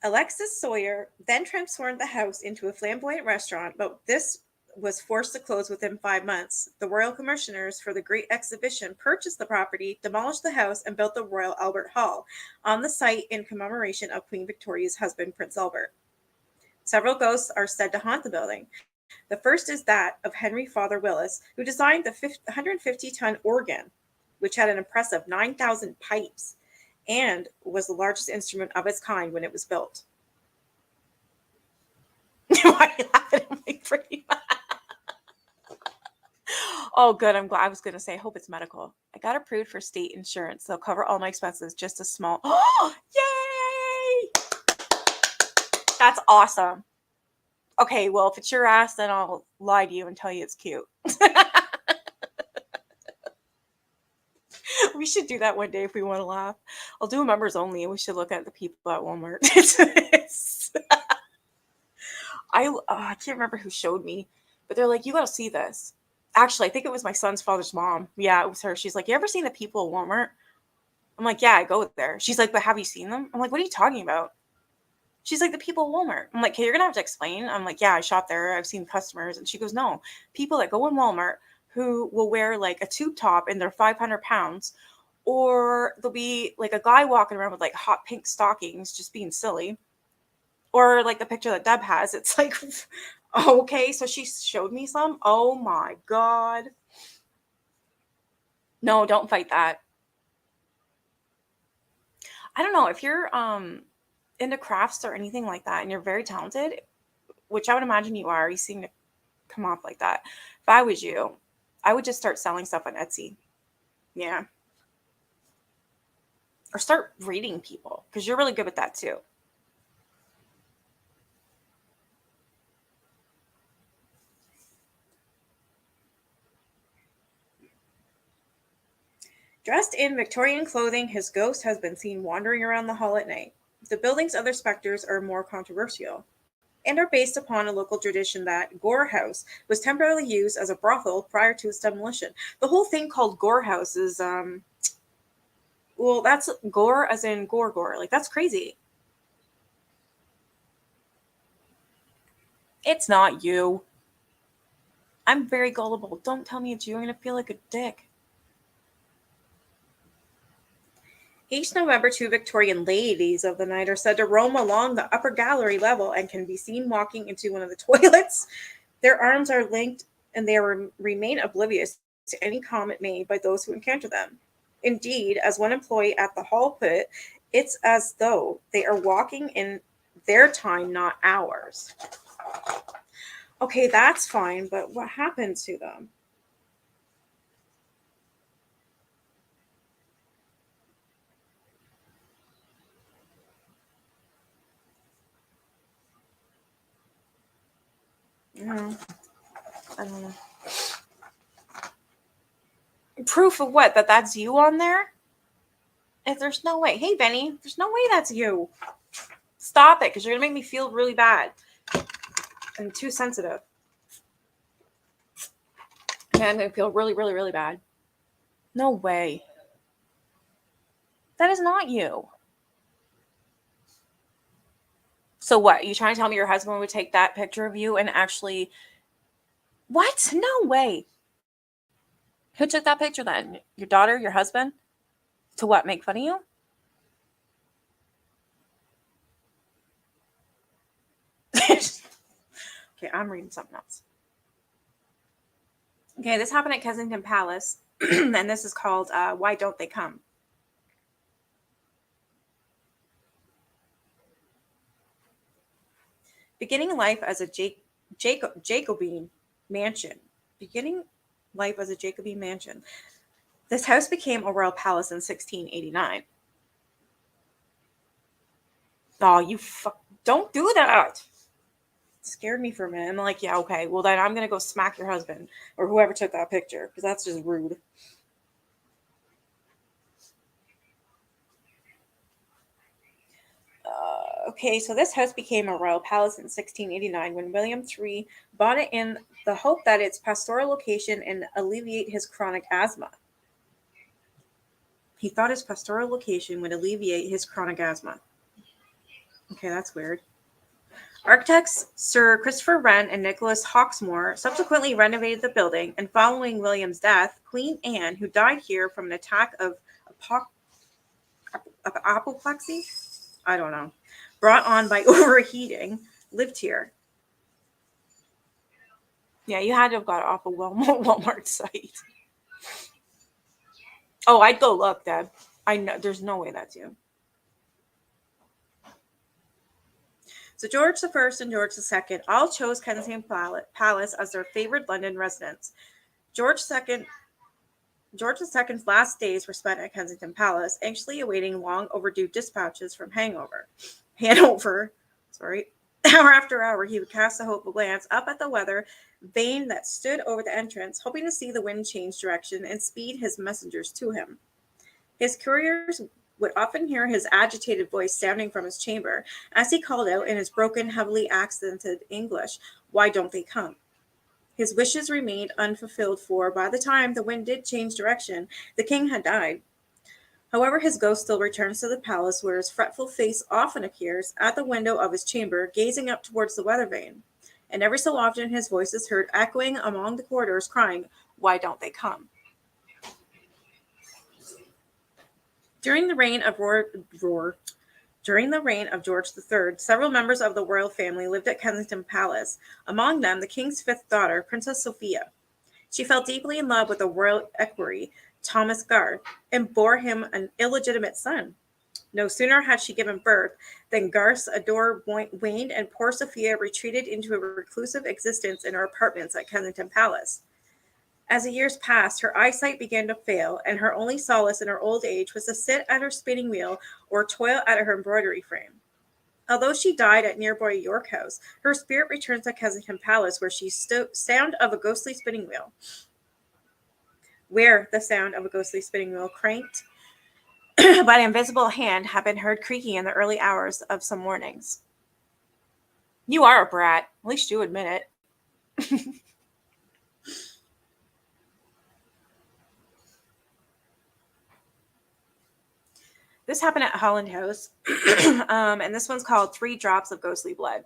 Alexis Sawyer then transformed the house into a flamboyant restaurant, but this was forced to close within 5 months. The Royal Commissioners for the Great Exhibition purchased the property, demolished the house, and built the Royal Albert Hall on the site in commemoration of Queen Victoria's husband, Prince Albert. Several ghosts are said to haunt the building. The first is that of Henry Father Willis, who designed the 150-ton organ, which had an impressive 9,000 pipes and was the largest instrument of its kind when it was built. Why are you laughing at me, pretty much? Oh, good. I'm glad. I was going to say, I hope it's medical. I got approved for state insurance. They'll cover all my expenses, just a small. Oh, yay! That's awesome. Okay, well, if it's your ass, then I'll lie to you and tell you it's cute. We should do that one day if we want to laugh. I'll do members only. We should look at the people at Walmart. I can't remember who showed me, but they're like, you got to see this. Actually, I think it was my son's father's mom. Yeah, it was her. She's like, you ever seen the people at Walmart? I'm like, yeah, I go there. She's like, but have you seen them? I'm like, what are you talking about? She's like, the people at Walmart. I'm like, okay, you're going to have to explain. I'm like, yeah, I shop there. I've seen customers. And she goes, no, people that go in Walmart who will wear like a tube top and they're 500 pounds, or there'll be like a guy walking around with like hot pink stockings just being silly. Or like the picture that Deb has, it's like, okay, so she showed me some. Oh my God. No, don't fight that. I don't know if you're into crafts or anything like that and you're very talented, which I would imagine you are. You seem to come off like that. If I was you, I would just start selling stuff on Etsy. Yeah. Or start reading people because you're really good with that too. Dressed in Victorian clothing, his ghost has been seen wandering around the hall at night. The building's other specters are more controversial and are based upon a local tradition that Gore House was temporarily used as a brothel prior to its demolition. The whole thing called Gore House is, well, that's gore as in gore. Like, that's crazy. It's not you. I'm very gullible. Don't tell me it's you. I'm going to feel like a dick. Each November, 2 Victorian ladies of the night are said to roam along the upper gallery level and can be seen walking into one of the toilets. Their arms are linked and they remain oblivious to any comment made by those who encounter them. Indeed, as one employee at the hall put it, it's as though they are walking in their time, not ours. Okay, that's fine, but what happens to them? No, I don't know. Proof of what? That that's you on there? If there's no way. Hey, Benny, there's no way that's you. Stop it, because you're going to make me feel really bad. I'm too sensitive. Okay, I'm going to feel really bad. No way. That is not you. So what? You trying to tell me your husband would take that picture of you and actually? What? No way. Who took that picture then? Your daughter, your husband? To what? Make fun of you? Okay, I'm reading something else. Okay, this happened at Kensington Palace, and this is called Why Don't They Come? Beginning life as a Jacobine mansion. Beginning life as a Jacobine mansion. This house became a royal palace in 1689. Oh, you don't do that. It scared me for a minute. I'm like, yeah, okay. Well, then I'm going to go smack your husband or whoever took that picture because that's just rude. Okay, so this house became a royal palace in 1689 when William III bought it in the hope that its pastoral location and alleviate his chronic asthma. He thought his pastoral location would alleviate his chronic asthma. Okay, that's weird. Architects Sir Christopher Wren and Nicholas Hawksmoor subsequently renovated the building, and following William's death, Queen Anne, who died here from an attack of apoplexy, I don't know, brought on by overheating, lived here. Yeah, you had to have got it off a Walmart site. Oh, I'd go look, Deb. I know there's no way that's you. So George I and George II all chose Kensington Palace as their favored London residence. George II's last days were spent at Kensington Palace, anxiously awaiting long overdue dispatches from Hanover. Sorry. Hour after hour, he would cast a hopeful glance up at the weather vane that stood over the entrance, hoping to see the wind change direction and speed his messengers to him. His couriers would often hear his agitated voice sounding from his chamber as he called out in his broken, heavily accented English, "Why don't they come?" His wishes remained unfulfilled, for by the time the wind did change direction, the king had died. However, his ghost still returns to the palace, where his fretful face often appears at the window of his chamber, gazing up towards the weather vane. And every so often his voice is heard echoing along the corridors, crying, "Why don't they come?" During the reign of George III, several members of the royal family lived at Kensington Palace, among them the king's fifth daughter, Princess Sophia. She fell deeply in love with the royal equerry, Thomas Garth, and bore him an illegitimate son. No sooner had she given birth than Garth's ardor waned, and poor Sophia retreated into a reclusive existence in her apartments at Kensington Palace. As the years passed, her eyesight began to fail, and her only solace in her old age was to sit at her spinning wheel or toil at her embroidery frame. Although she died at nearby York House, her spirit returns to Kensington Palace, where the sound of a ghostly spinning wheel, cranked by an invisible hand, had been heard creaking in the early hours of some mornings. You are a brat. At least you admit it. This happened at Holland House, and this one's called 3 Drops of Ghostly Blood.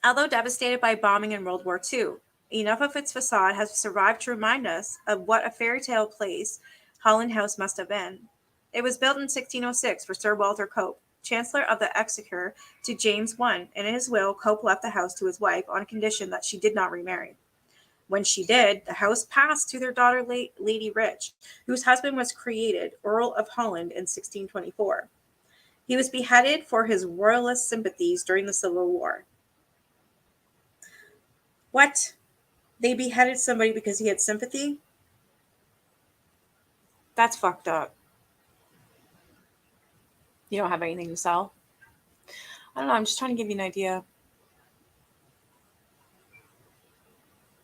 Although devastated by bombing in World War II, enough of its facade has survived to remind us of what a fairy tale place Holland House must have been. It was built in 1606 for Sir Walter Cope, Chancellor of the Exchequer, to James I, and in his will, Cope left the house to his wife on condition that she did not remarry. When she did, the house passed to their daughter, Lady Rich, whose husband was created Earl of Holland in 1624. He was beheaded for his royalist sympathies during the Civil War. What? They beheaded somebody because he had sympathy? That's fucked up. You don't have anything to sell? I don't know. I'm just trying to give you an idea.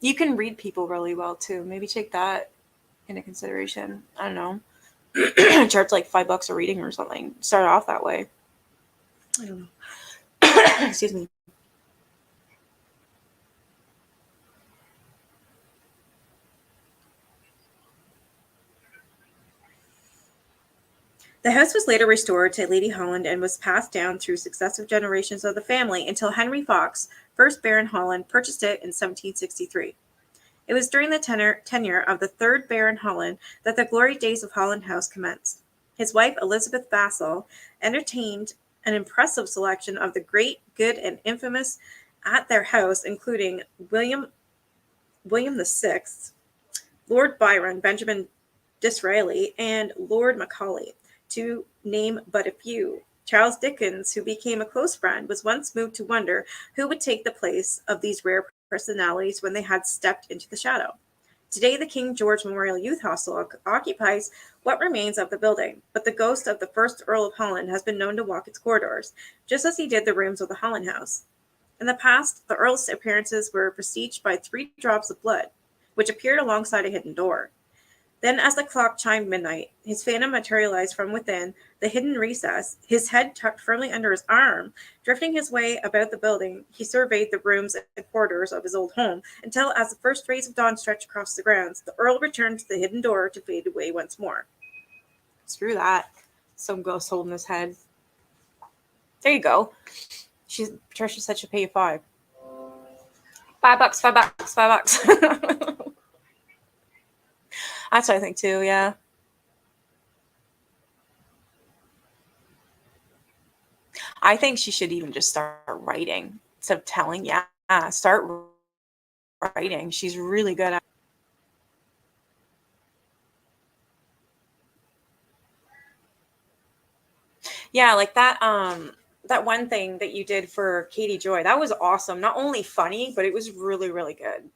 You can read people really well, too. Maybe take that into consideration. I don't know. Charge like $5 a reading or something. Start off that way. I don't know. Excuse me. The house was later restored to Lady Holland and was passed down through successive generations of the family until Henry Fox, 1st Baron Holland, purchased it in 1763. It was during the tenure of the 3rd Baron Holland that the glory days of Holland House commenced. His wife, Elizabeth Vassall, entertained an impressive selection of the great, good, and infamous at their house, including William VI, Lord Byron, Benjamin Disraeli, and Lord Macaulay, to name but a few. Charles Dickens, who became a close friend, was once moved to wonder who would take the place of these rare personalities when they had stepped into the shadow. Today, the King George Memorial Youth Hostel occupies what remains of the building, but the ghost of the first Earl of Holland has been known to walk its corridors, just as he did the rooms of the Holland House. In the past, the Earl's appearances were preceded by 3 drops of blood, which appeared alongside a hidden door. Then, as the clock chimed midnight, his phantom materialized from within the hidden recess, his head tucked firmly under his arm. Drifting his way about the building, he surveyed the rooms and corridors of his old home until, as the first rays of dawn stretched across the grounds, the Earl returned to the hidden door to fade away once more. Screw that. Some ghost holding his head. There you go. Patricia said she'll pay you $5. $5, $5, $5. That's what I think too, yeah. I think she should even just start writing instead of telling. Yeah, start writing. She's really good at. Yeah, like that that one thing that you did for Katie Joy. That was awesome. Not only funny, but it was really, really good.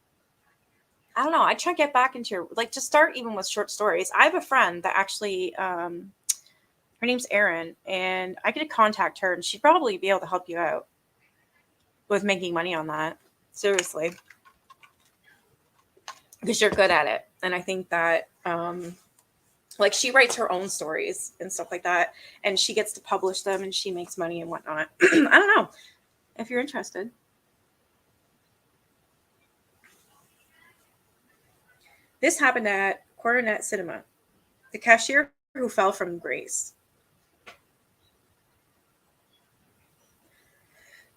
I don't know. I try to get back into your, like, just start even with short stories. I have a friend that actually her name's Erin, and I could contact her and she'd probably be able to help you out with making money on that. Seriously. Because you're good at it. And I think that like she writes her own stories and stuff like that, and she gets to publish them and she makes money and whatnot. I don't know if you're interested. This happened at Coronet Cinema. The cashier who fell from grace.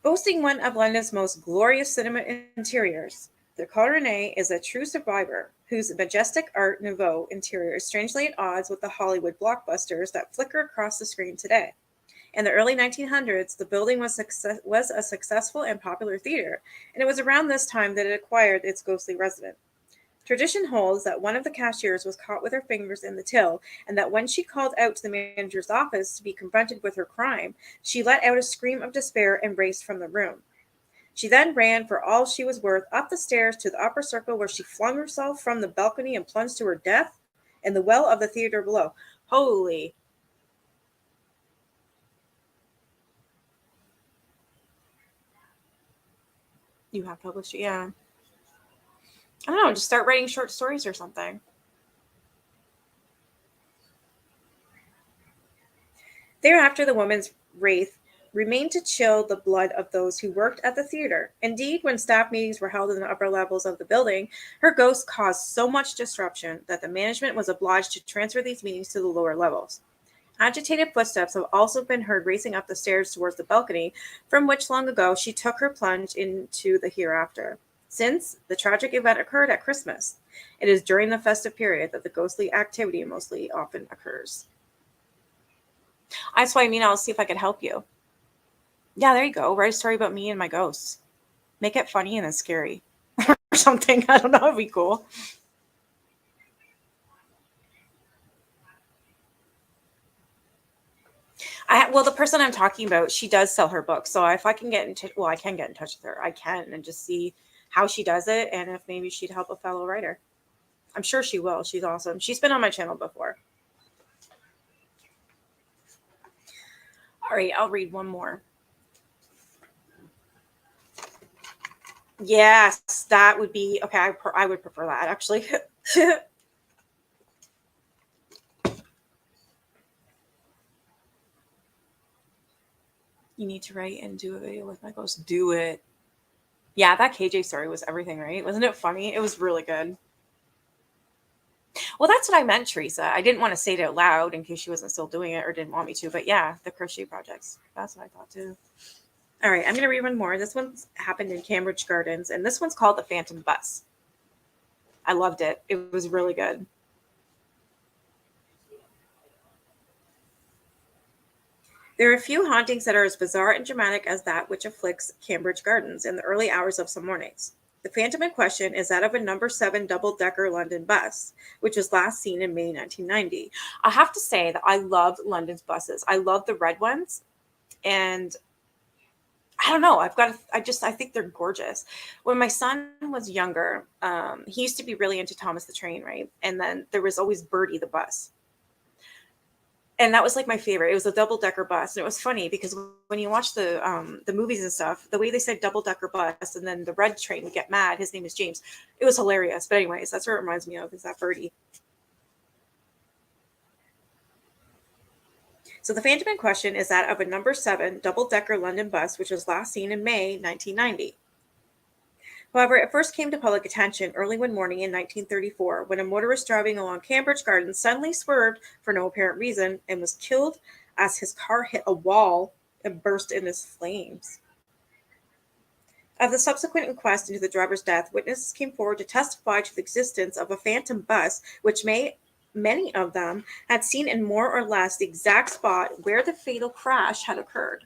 Boasting one of London's most glorious cinema interiors, the Coronet is a true survivor whose majestic Art Nouveau interior is strangely at odds with the Hollywood blockbusters that flicker across the screen today. In the early 1900s, the building was a successful and popular theater, and it was around this time that it acquired its ghostly resident. Tradition holds that one of the cashiers was caught with her fingers in the till, and that when she called out to the manager's office to be confronted with her crime, she let out a scream of despair and raced from the room. She then ran for all she was worth up the stairs to the upper circle, where she flung herself from the balcony and plunged to her death in the well of the theater below. Holy. You have published it, yeah. I don't know, just start writing short stories or something. Thereafter, the woman's wraith remained to chill the blood of those who worked at the theater. Indeed, when staff meetings were held in the upper levels of the building, her ghost caused so much disruption that the management was obliged to transfer these meetings to the lower levels. Agitated footsteps have also been heard racing up the stairs towards the balcony, from which long ago she took her plunge into the hereafter. Since the tragic event occurred at Christmas, it is during the festive period that the ghostly activity mostly often occurs. That's what I mean. I'll see if I can help you. Yeah, there you go. Write a story about me and my ghosts. Make it funny and then scary or something. I don't know. It'd be cool. Well, the person I'm talking about, she does sell her books. So if I can get in touch, well, I can get in touch with her. I can, and just see how she does it, and if maybe she'd help a fellow writer. I'm sure she will. She's awesome. She's been on my channel before. All right, I'll read one more. Yes, that would be okay. I would prefer that, actually. You need to write and do a video with my ghost. Do it. Yeah, that KJ story was everything, right? Wasn't it funny? It was really good. Well, that's what I meant, Teresa. I didn't want to say it out loud in case she wasn't still doing it or didn't want me to. But yeah, the crochet projects. That's what I thought too. All right, I'm going to read one more. This one's happened in Cambridge Gardens, and this one's called The Phantom Bus. I loved it. It was really good. There are few hauntings that are as bizarre and dramatic as that which afflicts Cambridge Gardens in the early hours of some mornings. The phantom in question is that of a number 7 double-decker London bus, which was last seen in May 1990. I have to say that I love London's buses. I love the red ones, and I don't know. I think they're gorgeous. When my son was younger, he used to be really into Thomas the Train, right? And then there was always Birdie the bus. And that was like my favorite. It was a double decker bus, and it was funny because when you watch the movies and stuff, the way they said double decker bus, and then the red train would get mad. His name is James. It was hilarious. But anyways, that's what it reminds me of. Is that Birdie? So the phantom in question is that of a number 7 double decker London bus, which was last seen in May 1990. However, it first came to public attention early one morning in 1934 when a motorist driving along Cambridge Gardens suddenly swerved for no apparent reason and was killed as his car hit a wall and burst into flames. Of the subsequent inquest into the driver's death, witnesses came forward to testify to the existence of a phantom bus, which many of them had seen in more or less the exact spot where the fatal crash had occurred.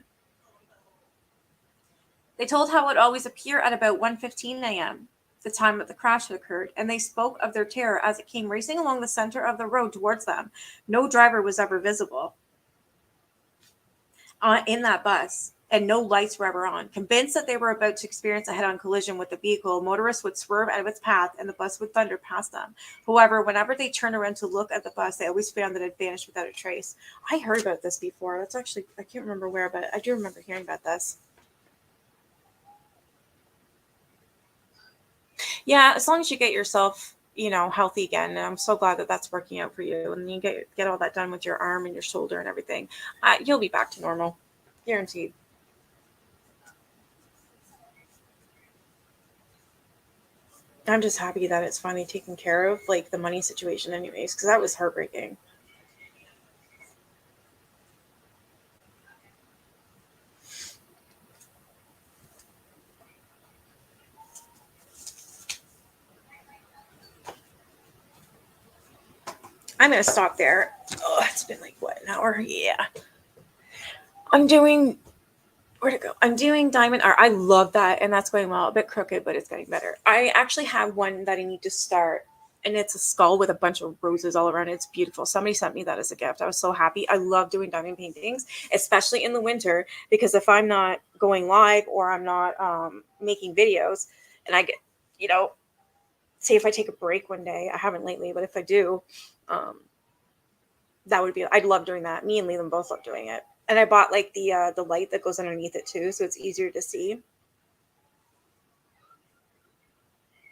They told how it would always appear at about 1:15 a.m., the time that the crash had occurred, and they spoke of their terror as it came racing along the center of the road towards them. No driver was ever visible in that bus, and no lights were ever on. Convinced that they were about to experience a head-on collision with the vehicle, motorists would swerve out of its path, and the bus would thunder past them. However, whenever they turned around to look at the bus, they always found that it vanished without a trace. I heard about this before. That's actually, I can't remember where, but I do remember hearing about this. Yeah, as long as you get yourself, healthy again, and I'm so glad that that's working out for you, and you get all that done with your arm and your shoulder and everything, you'll be back to normal, guaranteed. I'm just happy that it's finally taken care of, like the money situation, anyways, because that was heartbreaking. I'm gonna stop there. Oh, it's been like what, an hour? Yeah. I'm doing Where'd it go? I'm doing diamond art. I love that, and that's going well. A bit crooked, but it's getting better. I actually have one that I need to start, and it's a skull with a bunch of roses all around it. It's beautiful. Somebody sent me that as a gift. I was so happy. I love doing diamond paintings, especially in the winter, because if I'm not going live or I'm not making videos, and I get, say if I take a break one day, I haven't lately, but if I do, that would be, I'd love doing that. Me and Leland both love doing it. And I bought like the light that goes underneath it too, so it's easier to see.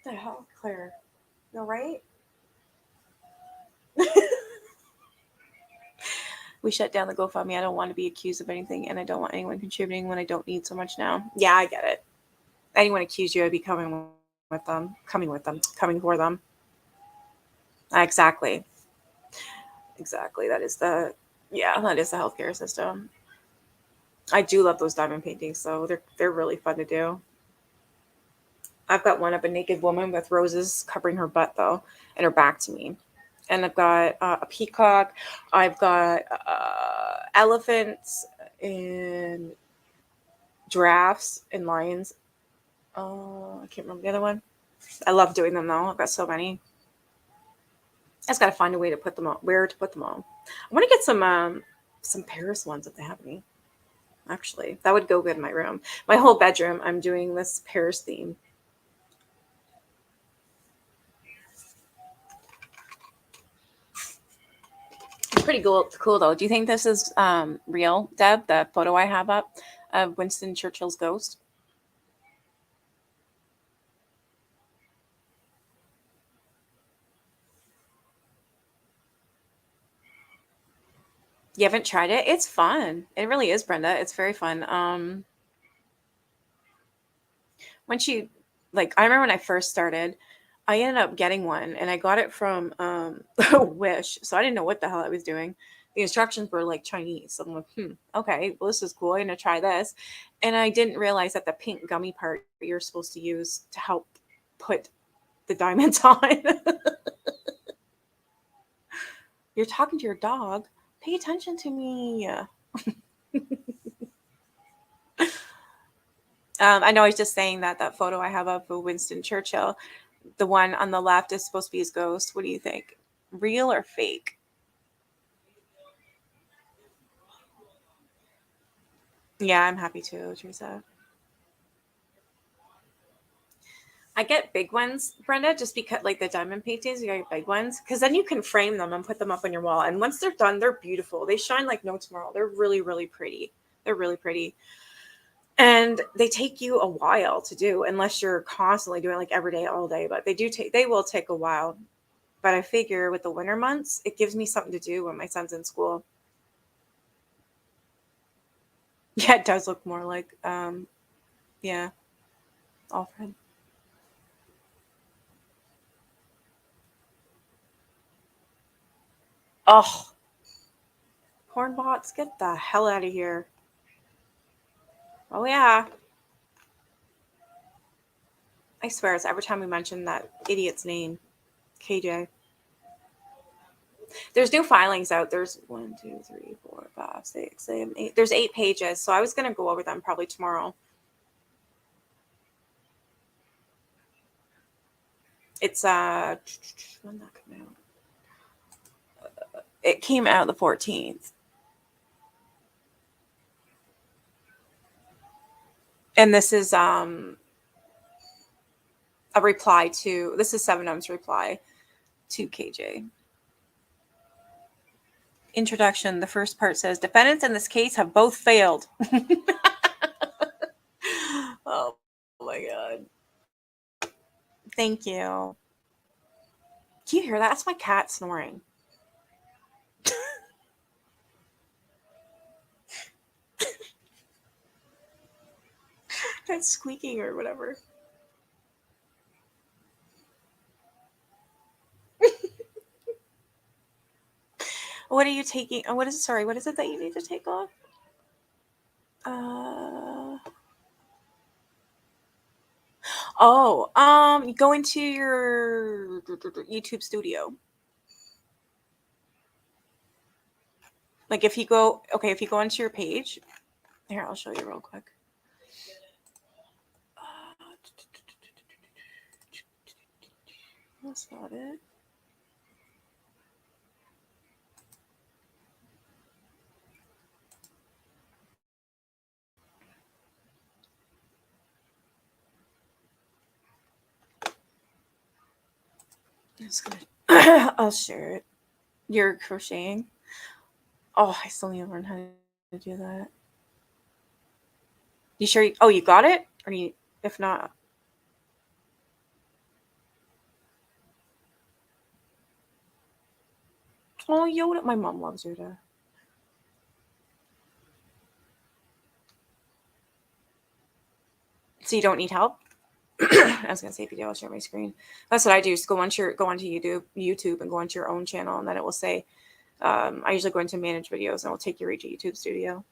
The hell, Claire? No, right? We shut down the GoFundMe. I don't want to be accused of anything, and I don't want anyone contributing when I don't need so much now. Yeah, I get it. Anyone accused you, I'd be coming for them. Exactly. That is the healthcare system. I do love those diamond paintings, so they're really fun to do. I've got one of a naked woman with roses covering her butt though, and her back to me. And I've got a peacock. I've got elephants and giraffes and lions. I can't remember the other one. I love doing them though. I've got so many. I just got to find a way to put them on. Where to put them on? I want to get some Paris ones if they have any. Actually, that would go good in my room. My whole bedroom, I'm doing this Paris theme. It's pretty cool though. Do you think this is real, Deb? The photo I have up of Winston Churchill's ghost? You haven't tried it? It's fun. It really is, Brenda. It's very fun. When she, like, I remember when I first started, I ended up getting one, and I got it from Wish, so I didn't know what the hell I was doing. The instructions were like Chinese. So I'm like, okay, well, this is cool. I'm gonna try this. And I didn't realize that the pink gummy part you're supposed to use to help put the diamonds on. You're talking to your dog. Pay attention to me. I know I was just saying that photo I have of Winston Churchill, the one on the left is supposed to be his ghost. What do you think? Real or fake? Yeah, I'm happy too, Teresa. I get big ones, Brenda, just because like the diamond paintings, you get big ones because then you can frame them and put them up on your wall. And once they're done, they're beautiful. They shine like no tomorrow. They're really, really pretty. They're really pretty. And they take you a while to do unless you're constantly doing it like every day, all day. But they will take a while. But I figure with the winter months, it gives me something to do when my son's in school. Yeah, it does look more like, yeah, Alfred. Oh, porn bots, get the hell out of here. Oh, yeah. I swear it's every time we mention that idiot's name, KJ. There's new filings out. There's 1, 2, 3, 4, 5, 6, 7, 8. There's 8 pages. So I was going to go over them probably tomorrow. It's, when did that come out? It came out the 14th. And this is a reply to, this is 7M's reply to KJ. Introduction. The first part says, defendants in this case have both failed. Oh my God. Thank you. Can you hear that? That's my cat snoring. That's squeaking or whatever. What are you taking? What is it? Sorry, what is it that you need to take off? You go into your YouTube studio. Like if you go into your page, here, I'll show you real quick. That's not it. I'm just gonna I'll share it. You're crocheting. Oh, I still need to learn how to do that. You sure? You got it? Or you? If not, oh, Yoda. My mom loves Yoda. So you don't need help? I was gonna say video. I'll share my screen. That's what I do. Just go onto YouTube, and go onto your own channel, and then it will say. I usually go into manage videos, and it will take you right to YouTube Studio.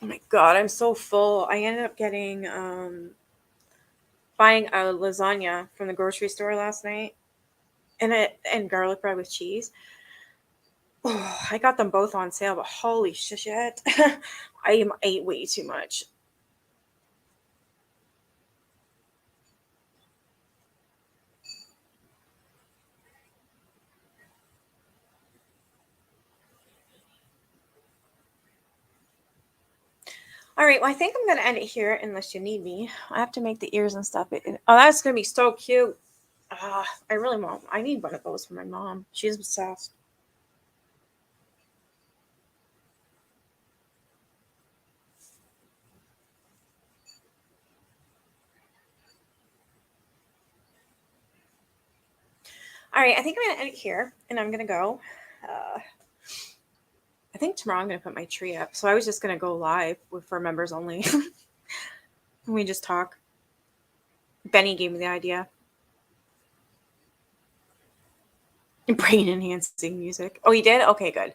Oh my God, I'm so full. I ended up getting buying a lasagna from the grocery store last night, and garlic bread with cheese. Oh, I got them both on sale, but holy shit, I ate way too much. All right, well, I think I'm gonna end it here unless you need me. I have to make the ears and stuff. Oh, that's gonna be so cute. I really want. I need one of those for my mom. She's obsessed. All right, I think I'm going to end it here, and I'm going to go. I think tomorrow I'm going to put my tree up. So I was just going to go live for members only. And we just talk. Benny gave me the idea. Brain enhancing music. Oh, you did? Okay, good.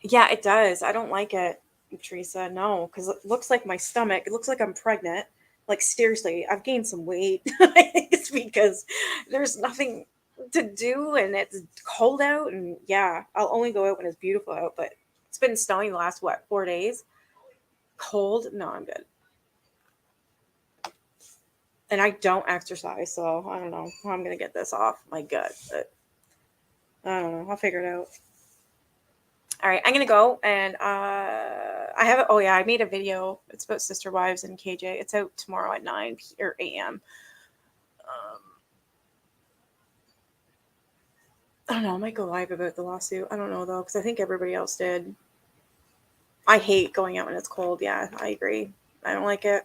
Yeah, it does. I don't like it, Teresa. No, because it looks like my stomach. It looks like I'm pregnant. Like, seriously, I've gained some weight. I think it's because there's nothing to do and it's cold out. And yeah, I'll only go out when it's beautiful out. But it's been snowing the last, 4 days? Cold? No, I'm good. And I don't exercise, so I don't know how I'm going to get this off my gut. But I don't know. I'll figure it out. All right, I'm gonna go, and I have. Oh yeah, I made a video. It's about sister wives and KJ. It's out tomorrow at 9 a.m. I don't know. I might go live about the lawsuit. I don't know though, because I think everybody else did. I hate going out when it's cold. Yeah, I agree. I don't like it.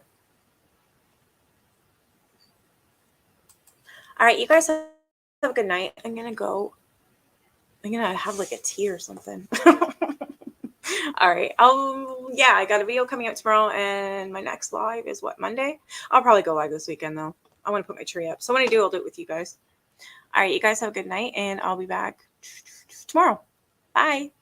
All right, you guys have a good night. I'm gonna go. I'm gonna have like a tea or something. All right. Yeah, I got a video coming out tomorrow, and my next live is what, Monday? I'll probably go live this weekend though. I want to put my tree up. So when I do, I'll do it with you guys. All right, you guys have a good night, and I'll be back tomorrow. Bye.